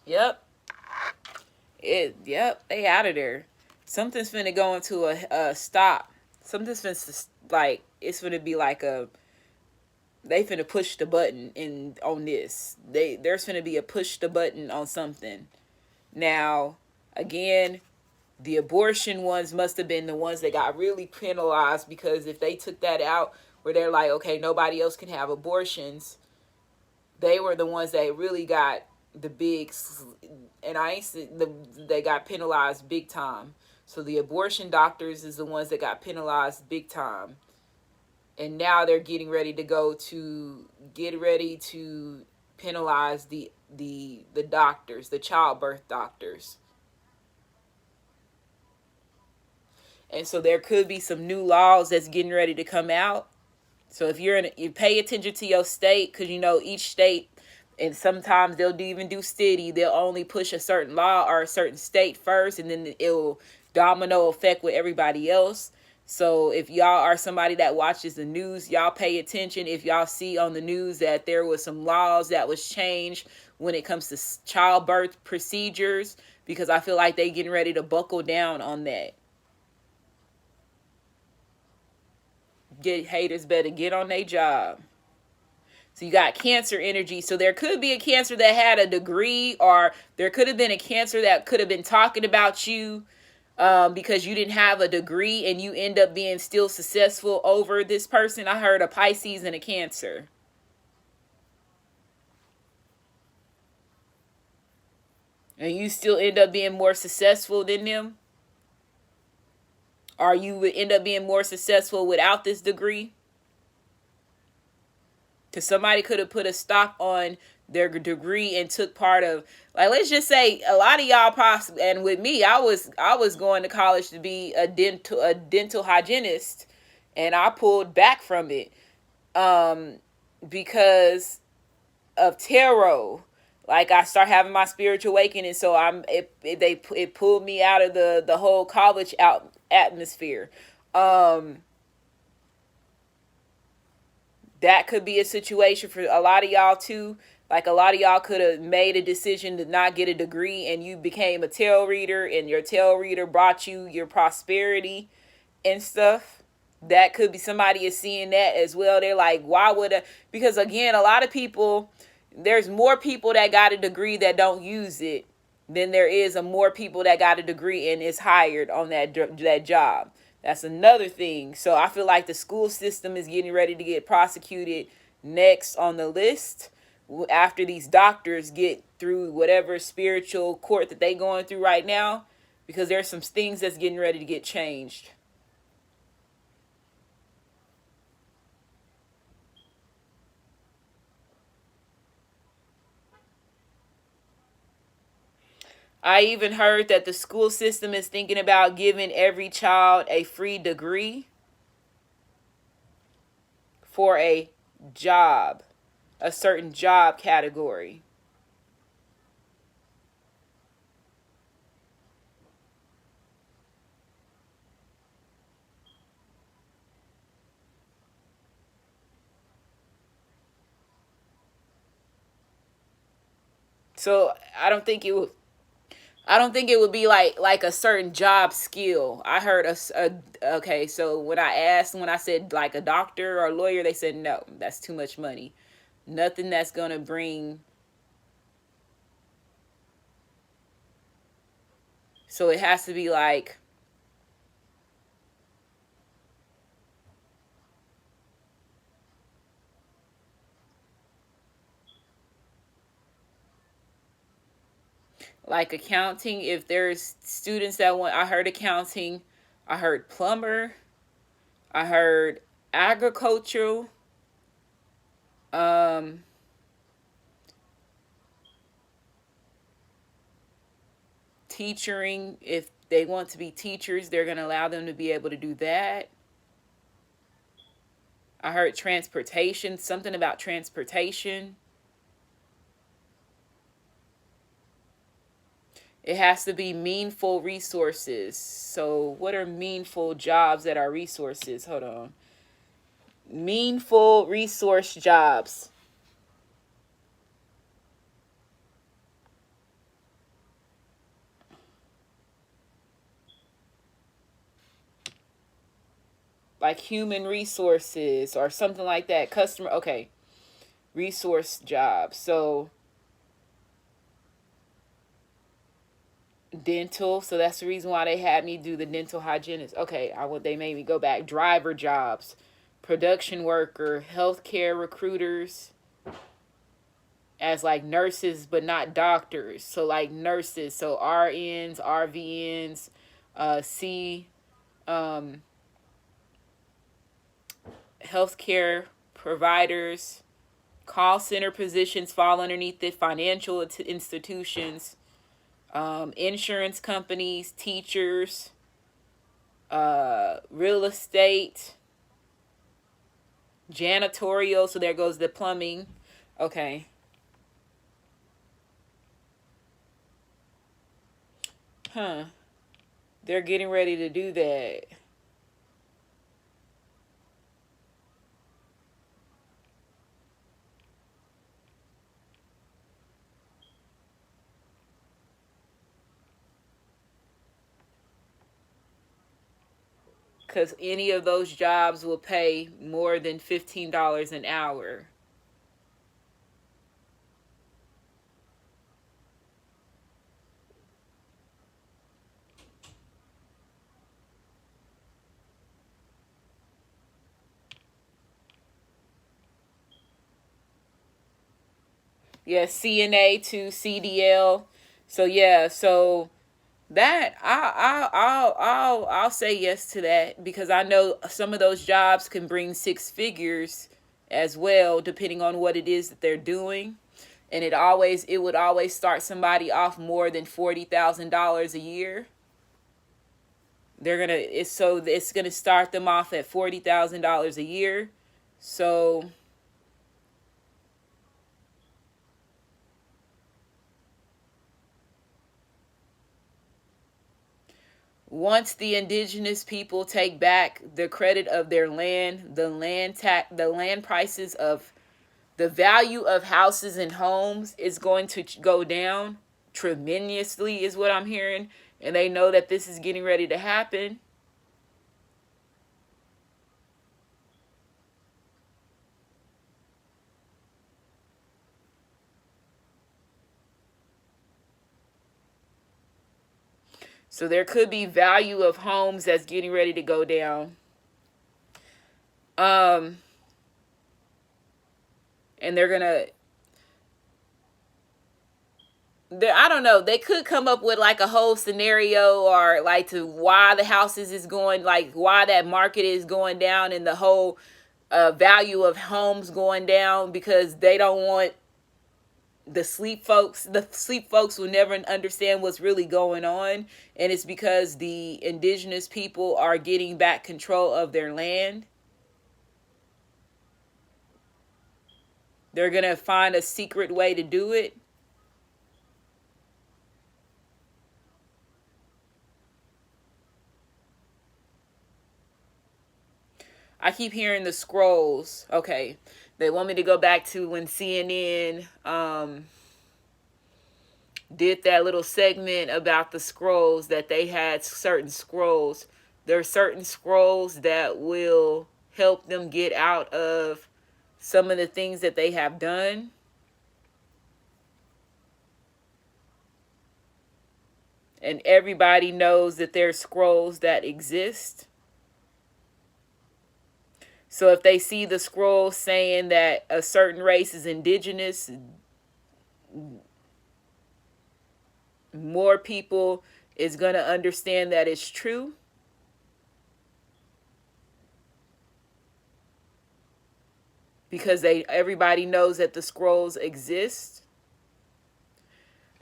Yep. Yep, they out of there. Something's finna go into a stop. Something's finna, like, it's finna be like they finna push the button on this. There's finna be a push the button on something. Now, again, the abortion ones must have been the ones that got really penalized, because if they took that out where they're like, okay, nobody else can have abortions, they were the ones that really got the big, and they got penalized big time. So the abortion doctors is the ones that got penalized big time. And now they're getting ready to penalize the doctors, the childbirth doctors. And so there could be some new laws that's getting ready to come out. So if you pay attention to your state, because each state, and sometimes they'll even do city, they'll only push a certain law or a certain state first, and then it'll domino effect with everybody else. So if y'all are somebody that watches the news, y'all pay attention. If y'all see on the news that there was some laws that was changed when it comes to childbirth procedures, because I feel like they getting ready to buckle down on that. Haters better get on their job. So you got Cancer energy. So there could be a Cancer that had a degree, or there could have been a Cancer that could have been talking about you because you didn't have a degree and you end up being still successful over this person. I heard a Pisces and a Cancer. And you still end up being more successful than them. Or you would end up being more successful without this degree. Because somebody could have put a stop on their degree and took part of, like, let's just say a lot of y'all possibly, and with me, I was going to college to be a dental hygienist, and I pulled back from it because of tarot. Like, I start having my spiritual awakening, so it pulled me out of the whole college atmosphere. That could be a situation for a lot of y'all too. Like, a lot of y'all could have made a decision to not get a degree, and you became a tarot reader, and your tarot reader brought you your prosperity and stuff. That could be, somebody is seeing that as well. They're like, why would I? Because again, a lot of people, there's more people that got a degree that don't use it than there is more people that got a degree and is hired on that job. That's another thing. So I feel like the school system is getting ready to get prosecuted next on the list after these doctors get through whatever spiritual court that they going through right now, because there's some things that's getting ready to get changed. I even heard that the school system is thinking about giving every child a free degree for a job, a certain job category. So I don't think it would be like a certain job skill. I heard okay, so when I said like a doctor or a lawyer, they said no, that's too much money. Nothing that's gonna bring. So it has to be like accounting. If there's students that want, I heard accounting, I heard plumber, I heard agricultural, teaching. If they want to be teachers, they're going to allow them to be able to do that. I heard transportation, something about transportation. It has to be meaningful resources. So what are meaningful jobs that are resources? Hold on. Meaningful resource jobs. Like human resources or something like that. Customer, okay. Resource jobs. So dental, so that's the reason why they had me do the dental hygienist. Okay, they made me go back. Driver jobs, production worker, healthcare recruiters, as like nurses but not doctors. So like nurses, so RNs, RVNs, healthcare providers. Call center positions fall underneath it. Financial institutions, insurance companies, teachers, real estate, janitorial. So there goes the plumbing. Okay. Huh. They're getting ready to do that. Because any of those jobs will pay more than $15 an hour. Yeah, CNA to CDL. So yeah, so that I'll say yes to that, because I know some of those jobs can bring six figures as well, depending on what it is that they're doing. And it would always start somebody off more than $40,000 a year. It's gonna start them off at $40,000 a year. So once the indigenous people take back the credit of their land, the land prices of the value of houses and homes is going to go down tremendously, is what I'm hearing. And they know that this is getting ready to happen. So there could be value of homes that's getting ready to go down. And they're gonna, I don't know, they could come up with like a whole scenario, or like to why the houses is going, like why that market is going down, and the whole value of homes going down, because they don't want the sleep folks will never understand what's really going on. And it's because the indigenous people are getting back control of their land. They're gonna find a secret way to do it. I keep hearing the scrolls. Okay, they want me to go back to when CNN did that little segment about the scrolls, that they had certain scrolls. There are certain scrolls that will help them get out of some of the things that they have done. And everybody knows that there's scrolls that exist. So if they see the scroll saying that a certain race is indigenous, more people is going to understand that it's true. Because everybody knows that the scrolls exist.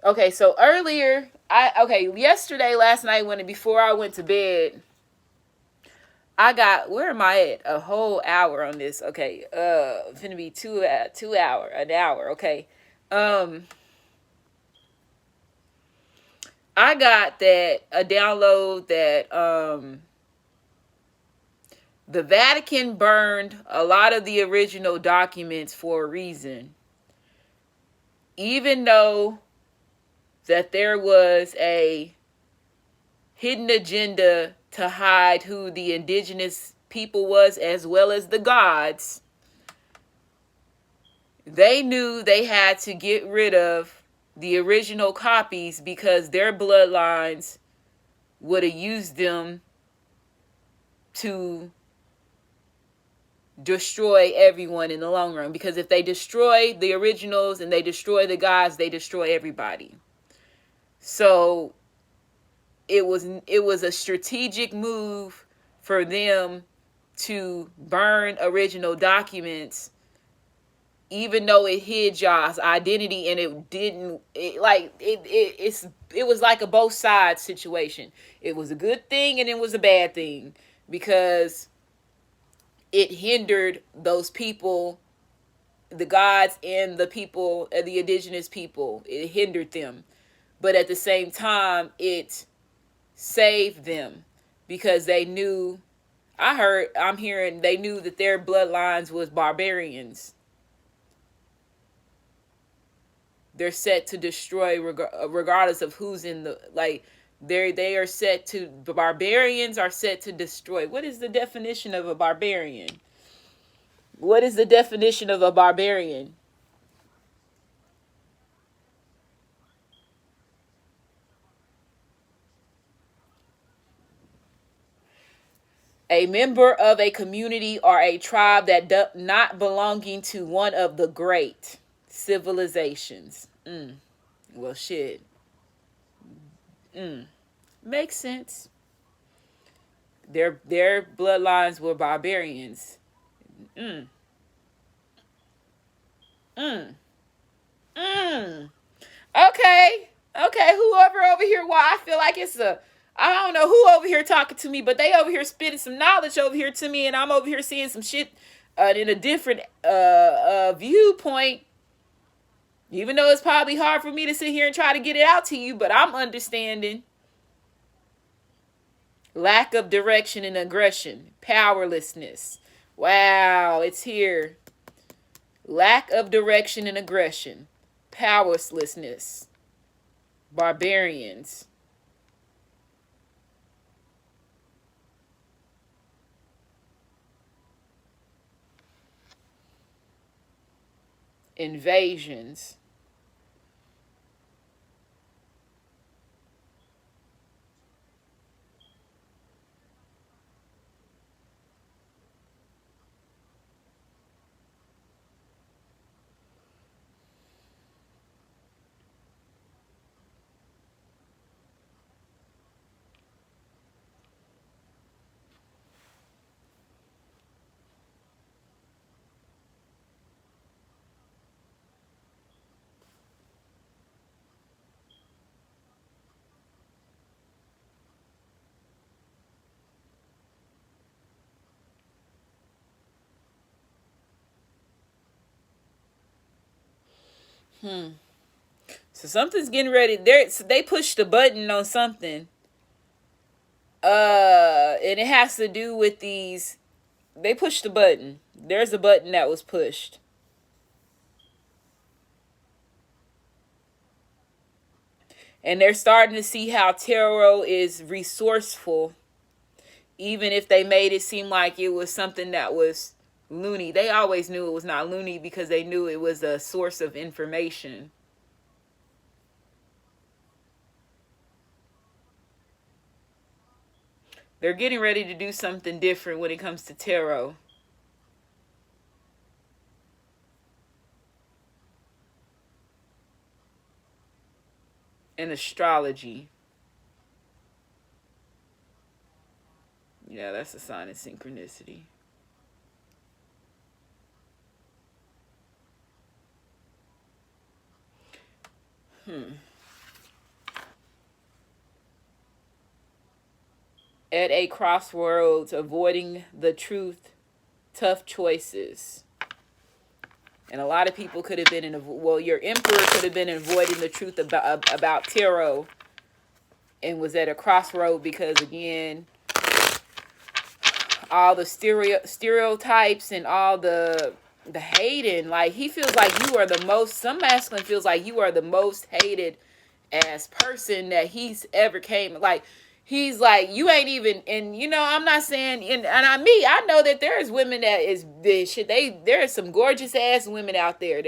Okay, so last night, before I went to bed, I got, where am I at? A whole hour on this. Okay, finna be an hour. Okay, I got a download that the Vatican burned a lot of the original documents for a reason, even though that there was a hidden agenda to hide who the indigenous people was, as well as the gods. They knew they had to get rid of the original copies, because their bloodlines would have used them to destroy everyone in the long run. Because if they destroy the originals and they destroy the gods, they destroy everybody. So it was a strategic move for them to burn original documents, even though it hid y'all's identity. And it was like a both sides situation. It was a good thing and it was a bad thing, because it hindered those people, the gods and the people, the indigenous people. It hindered them. But at the same time, it saved them because they knew, I'm hearing they knew that their bloodlines was barbarians. They're set to destroy regardless of who's in the, like, they are set to, the barbarians are set to destroy. What is the definition of a barbarian? What is the definition of a barbarian? A member of a community or a tribe that not belonging to one of the great civilizations. Well, shit. Makes sense. Their bloodlines were barbarians. Mm. Mm. Mm. Okay. Okay. Whoever over here, I feel like I don't know who over here talking to me, but they over here spitting some knowledge over here to me, and I'm over here seeing some shit in a different viewpoint. Even though it's probably hard for me to sit here and try to get it out to you, but I'm understanding. Lack of direction and aggression. Powerlessness. Wow, it's here. Lack of direction and aggression. Powerlessness. Barbarians. Invasions. So something's getting ready. They pushed the button on something. And it has to do with these. They pushed the button. There's a button that was pushed. And they're starting to see how tarot is resourceful. Even if they made it seem like it was something that was loony. They always knew it was not loony because they knew it was a source of information. They're getting ready to do something different when it comes to tarot. And astrology. Yeah, that's a sign of synchronicity. At a crossroads, avoiding the truth, tough choices. And a lot of people could have been your emperor could have been avoiding the truth about tarot and was at a crossroad because, again, all the stereotypes and all the hating, like, he feels like you are the most, some masculine feels like you are the most hated as person that he's ever came, like, he's like, you ain't even, and I'm not saying, I know that there's women that is this shit, there's some gorgeous ass women out there,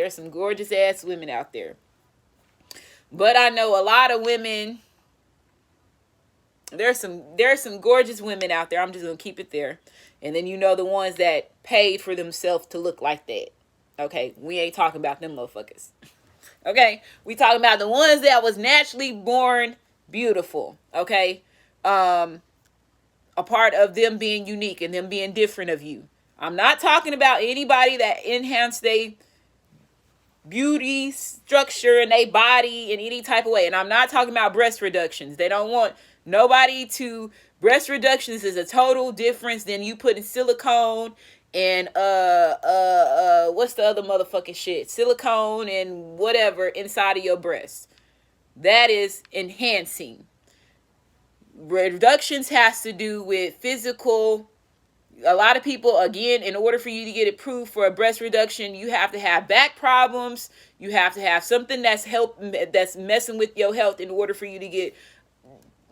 but I know a lot of women, there's some gorgeous women out there, I'm just gonna keep it there, and then the ones that paid for themselves to look like that. Okay, we ain't talking about them motherfuckers. Okay, we talking about the ones that was naturally born beautiful. Okay, a part of them being unique and them being different of you. I'm not talking about anybody that enhanced their beauty structure and their body in any type of way. And I'm not talking about breast reductions. They don't want nobody to. Breast reductions is a total difference than you putting silicone and what's the other motherfucking shit? Silicone and whatever inside of your breast. That is enhancing. reductions has to do with physical. A lot of people, again, in order for you to get approved for a breast reduction, you have to have back problems. You have to have something that's messing with your health in order for you to get.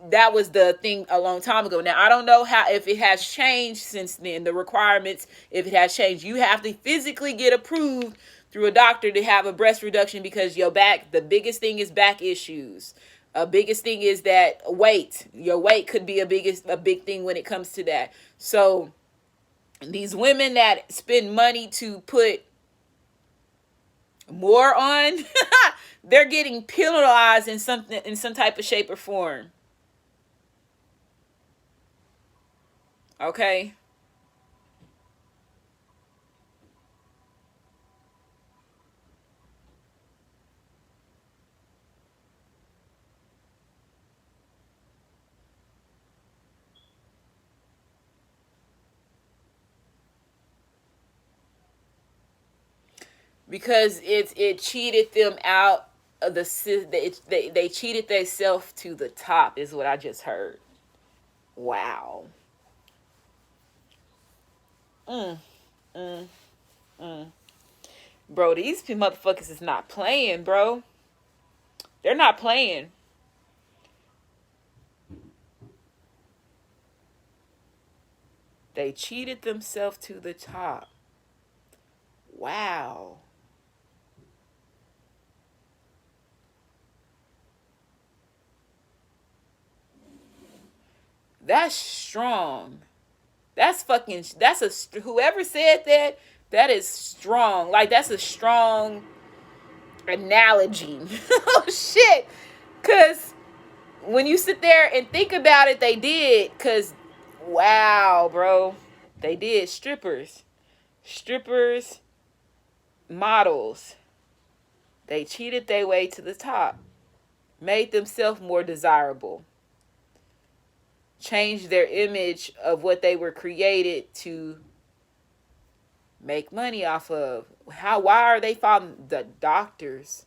That was the thing a long time ago. Now, I don't know if it has changed since then, the requirements, if it has changed. You have to physically get approved through a doctor to have a breast reduction because your back, the biggest thing is back issues. Biggest thing is that weight. Your weight could be a big thing when it comes to that. So these women that spend money to put more on, they're getting penalized in some type of shape or form. Okay? Because it cheated them out of they cheated themselves to the top is what I just heard. Wow. Mm, mm, mm. Bro, these motherfuckers is not playing, bro. They're not playing. They cheated themselves to the top. Wow. That's strong. That's whoever said that is strong. Like, that's a strong analogy. Oh, shit. Because when you sit there and think about it, they did. Because, wow, bro. They did. Strippers, models. They cheated their way to the top. Made themselves more desirable. Changed their image of what they were created to make money off of. Why are they falling? The doctors,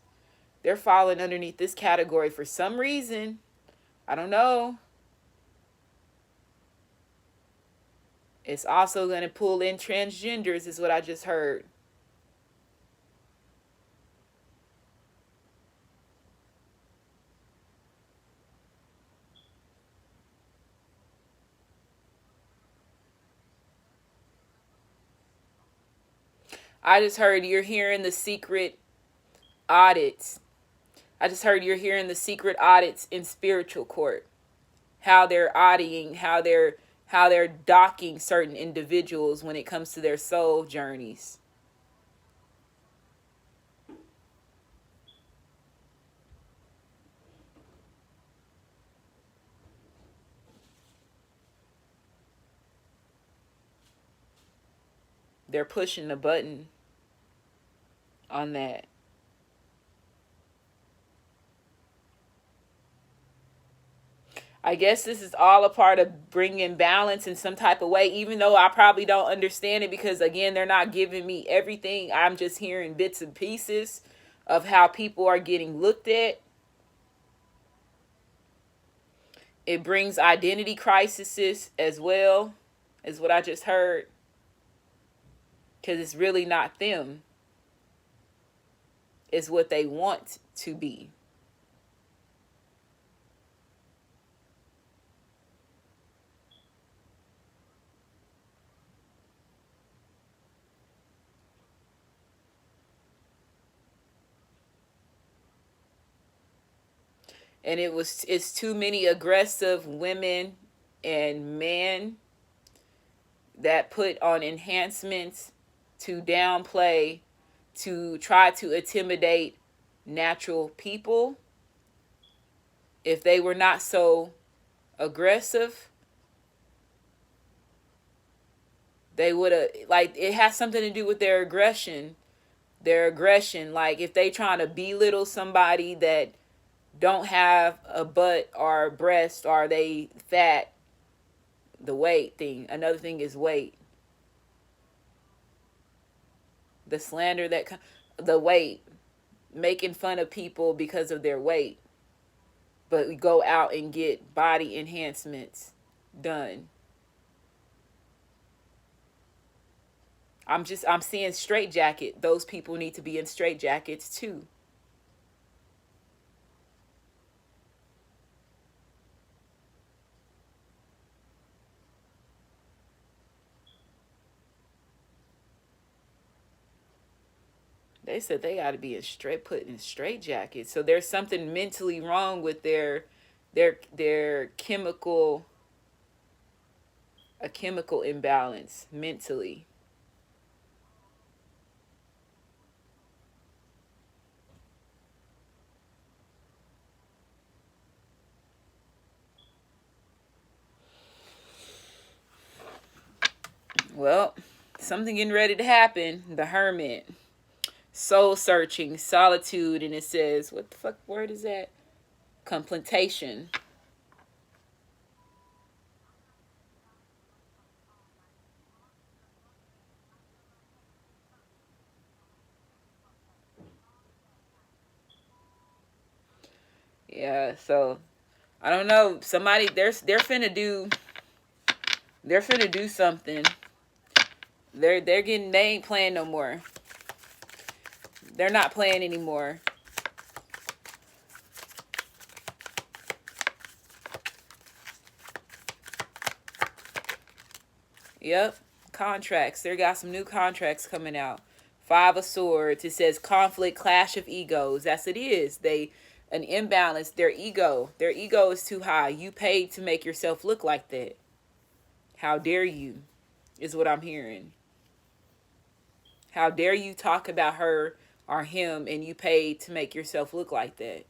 they're falling underneath this category for some reason. I don't know. It's also going to pull in transgenders, is what I just heard. I just heard you're hearing the secret audits. I just heard you're hearing the secret audits in spiritual court. How they're auditing, how they're docking certain individuals when it comes to their soul journeys. They're pushing the button on that. I guess this is all a part of bringing balance in some type of way, even though I probably don't understand it because, again, they're not giving me everything. I'm just hearing bits and pieces of how people are getting looked at. It brings identity crises as well, is what I just heard. Because it's really not them. It's what they want to be. And it's too many aggressive women and men that put on enhancements to downplay, to try to intimidate natural people. If they were not so aggressive, they would have, like, it has something to do with their aggression. Like, if they trying to belittle somebody that don't have a butt or a breast, or they fat, the weight thing. Another thing is weight. The slander the weight, making fun of people because of their weight. but we go out and get body enhancements done. I'm seeing straitjacket. Those people need to be in straitjackets too. They said they got to be put in straitjackets. So there's something mentally wrong with their chemical, a chemical imbalance mentally. Well, something getting ready to happen. The Hermit, soul searching, solitude, and it says, what the fuck word is that? Contemplation. Yeah, so I don't know. Somebody they're finna do something. They're getting, they ain't playing no more. They're not playing anymore. Yep. Contracts. They got some new contracts coming out. Five of Swords. It says conflict, clash of egos. That's it is. An imbalance. Their ego. Their ego is too high. You paid to make yourself look like that. How dare you? Is what I'm hearing. How dare you talk about her or him and you paid to make yourself look like that?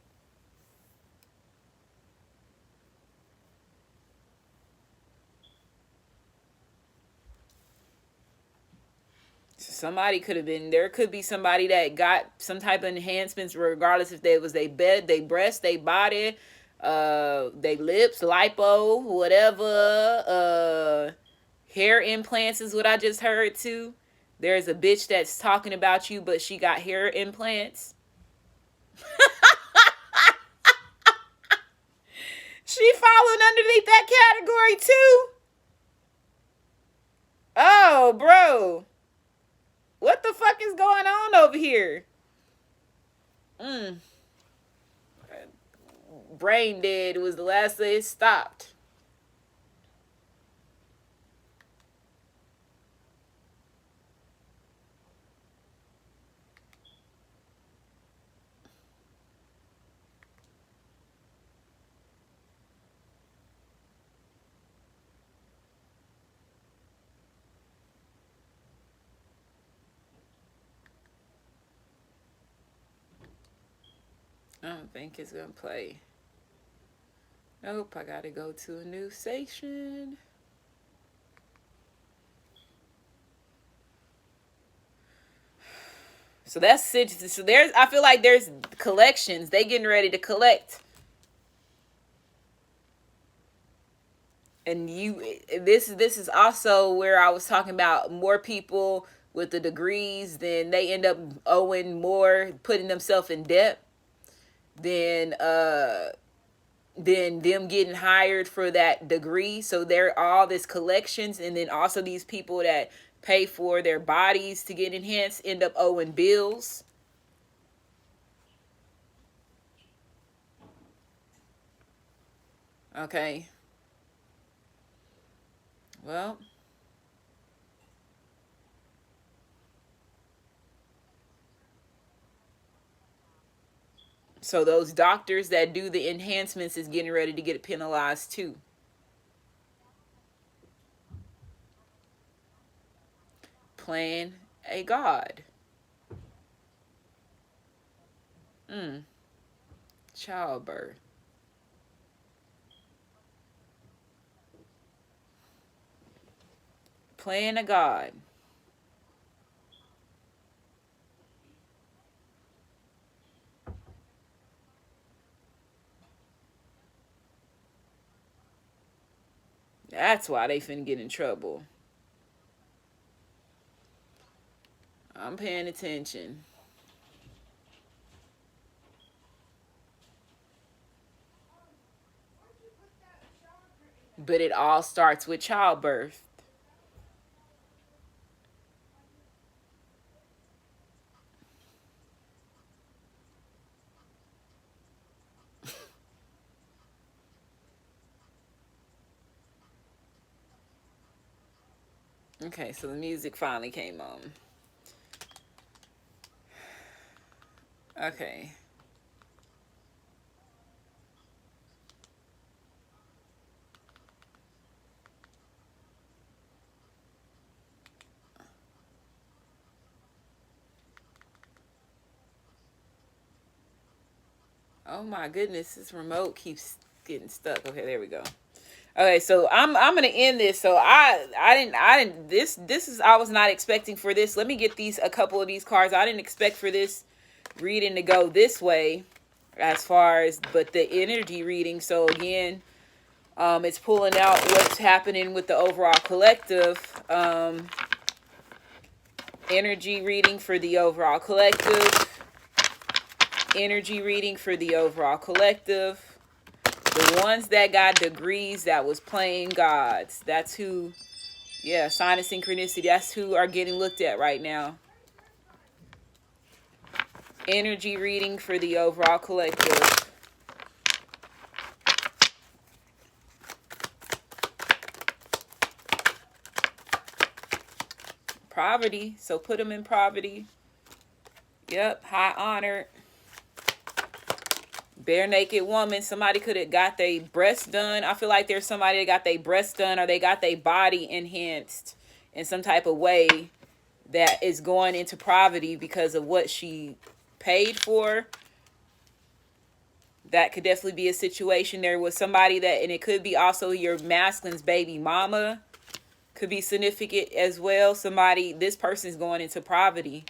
Somebody could have been, there could be somebody that got some type of enhancements, regardless if they was they bed, they breast, they body, they lips, lipo, whatever, hair implants is what I just heard too. There's a bitch that's talking about you, but she got hair implants. She falling underneath that category too. Oh, bro. What the fuck is going on over here? Brain dead was the last day it stopped. I don't think it's gonna play. Nope, I gotta go to a new station. So that's it. So there's, I feel like there's collections. They getting ready to collect. And this is also where I was talking about more people with the degrees, then they end up owing more, putting themselves in debt than them getting hired for that degree. So there are all this collections, and then also these people that pay for their bodies to get enhanced end up owing bills. Okay. Well, so those doctors that do the enhancements is getting ready to get penalized too. Playing a god. Childbirth. Playing a god. That's why they finna get in trouble. I'm paying attention. But it all starts with childbirth. Okay, so the music finally came on. Okay. Oh my goodness, this remote keeps getting stuck. Okay, there we go. Okay, so I'm gonna end this. So I didn't this is I was not expecting for this. Let me get a couple of these cards. I didn't expect for this reading to go this way, as far as, but the energy reading. So again, it's pulling out what's happening with the overall collective. Energy reading for the overall collective. Energy reading for the overall collective. The ones that got degrees that was playing gods. That's who, yeah, sign of synchronicity. That's who are getting looked at right now. Energy reading for the overall collective. Poverty. So put them in poverty. Yep, high honored. Bare naked woman. Somebody could have got their breasts done. I feel like there's somebody that got their breasts done, or they got their body enhanced in some type of way that is going into poverty because of what she paid for. That could definitely be a situation. There was somebody that, and it could be also your masculine's baby mama, could be significant as well. Somebody, this person's going into poverty.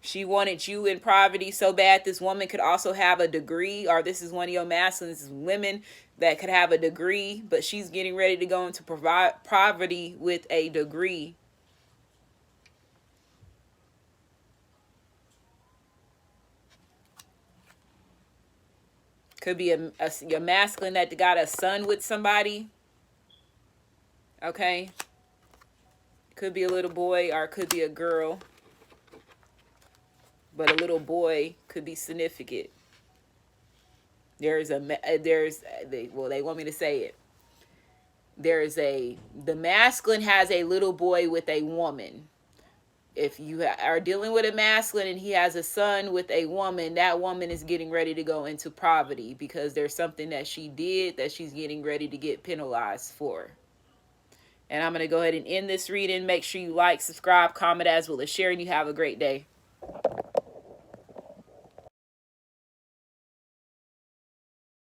She wanted you in poverty so bad. This woman could also have a degree, or this is one of your masculines, women that could have a degree, but she's getting ready to go into poverty with a degree. Could be a masculine that got a son with somebody. Okay. Could be a little boy, or it could be a girl. But a little boy could be significant. They want me to say it. The masculine has a little boy with a woman. If you are dealing with a masculine and he has a son with a woman, that woman is getting ready to go into poverty because there's something that she did that she's getting ready to get penalized for. And I'm going to go ahead and end this reading. Make sure you like, subscribe, comment, as well as share, and you have a great day.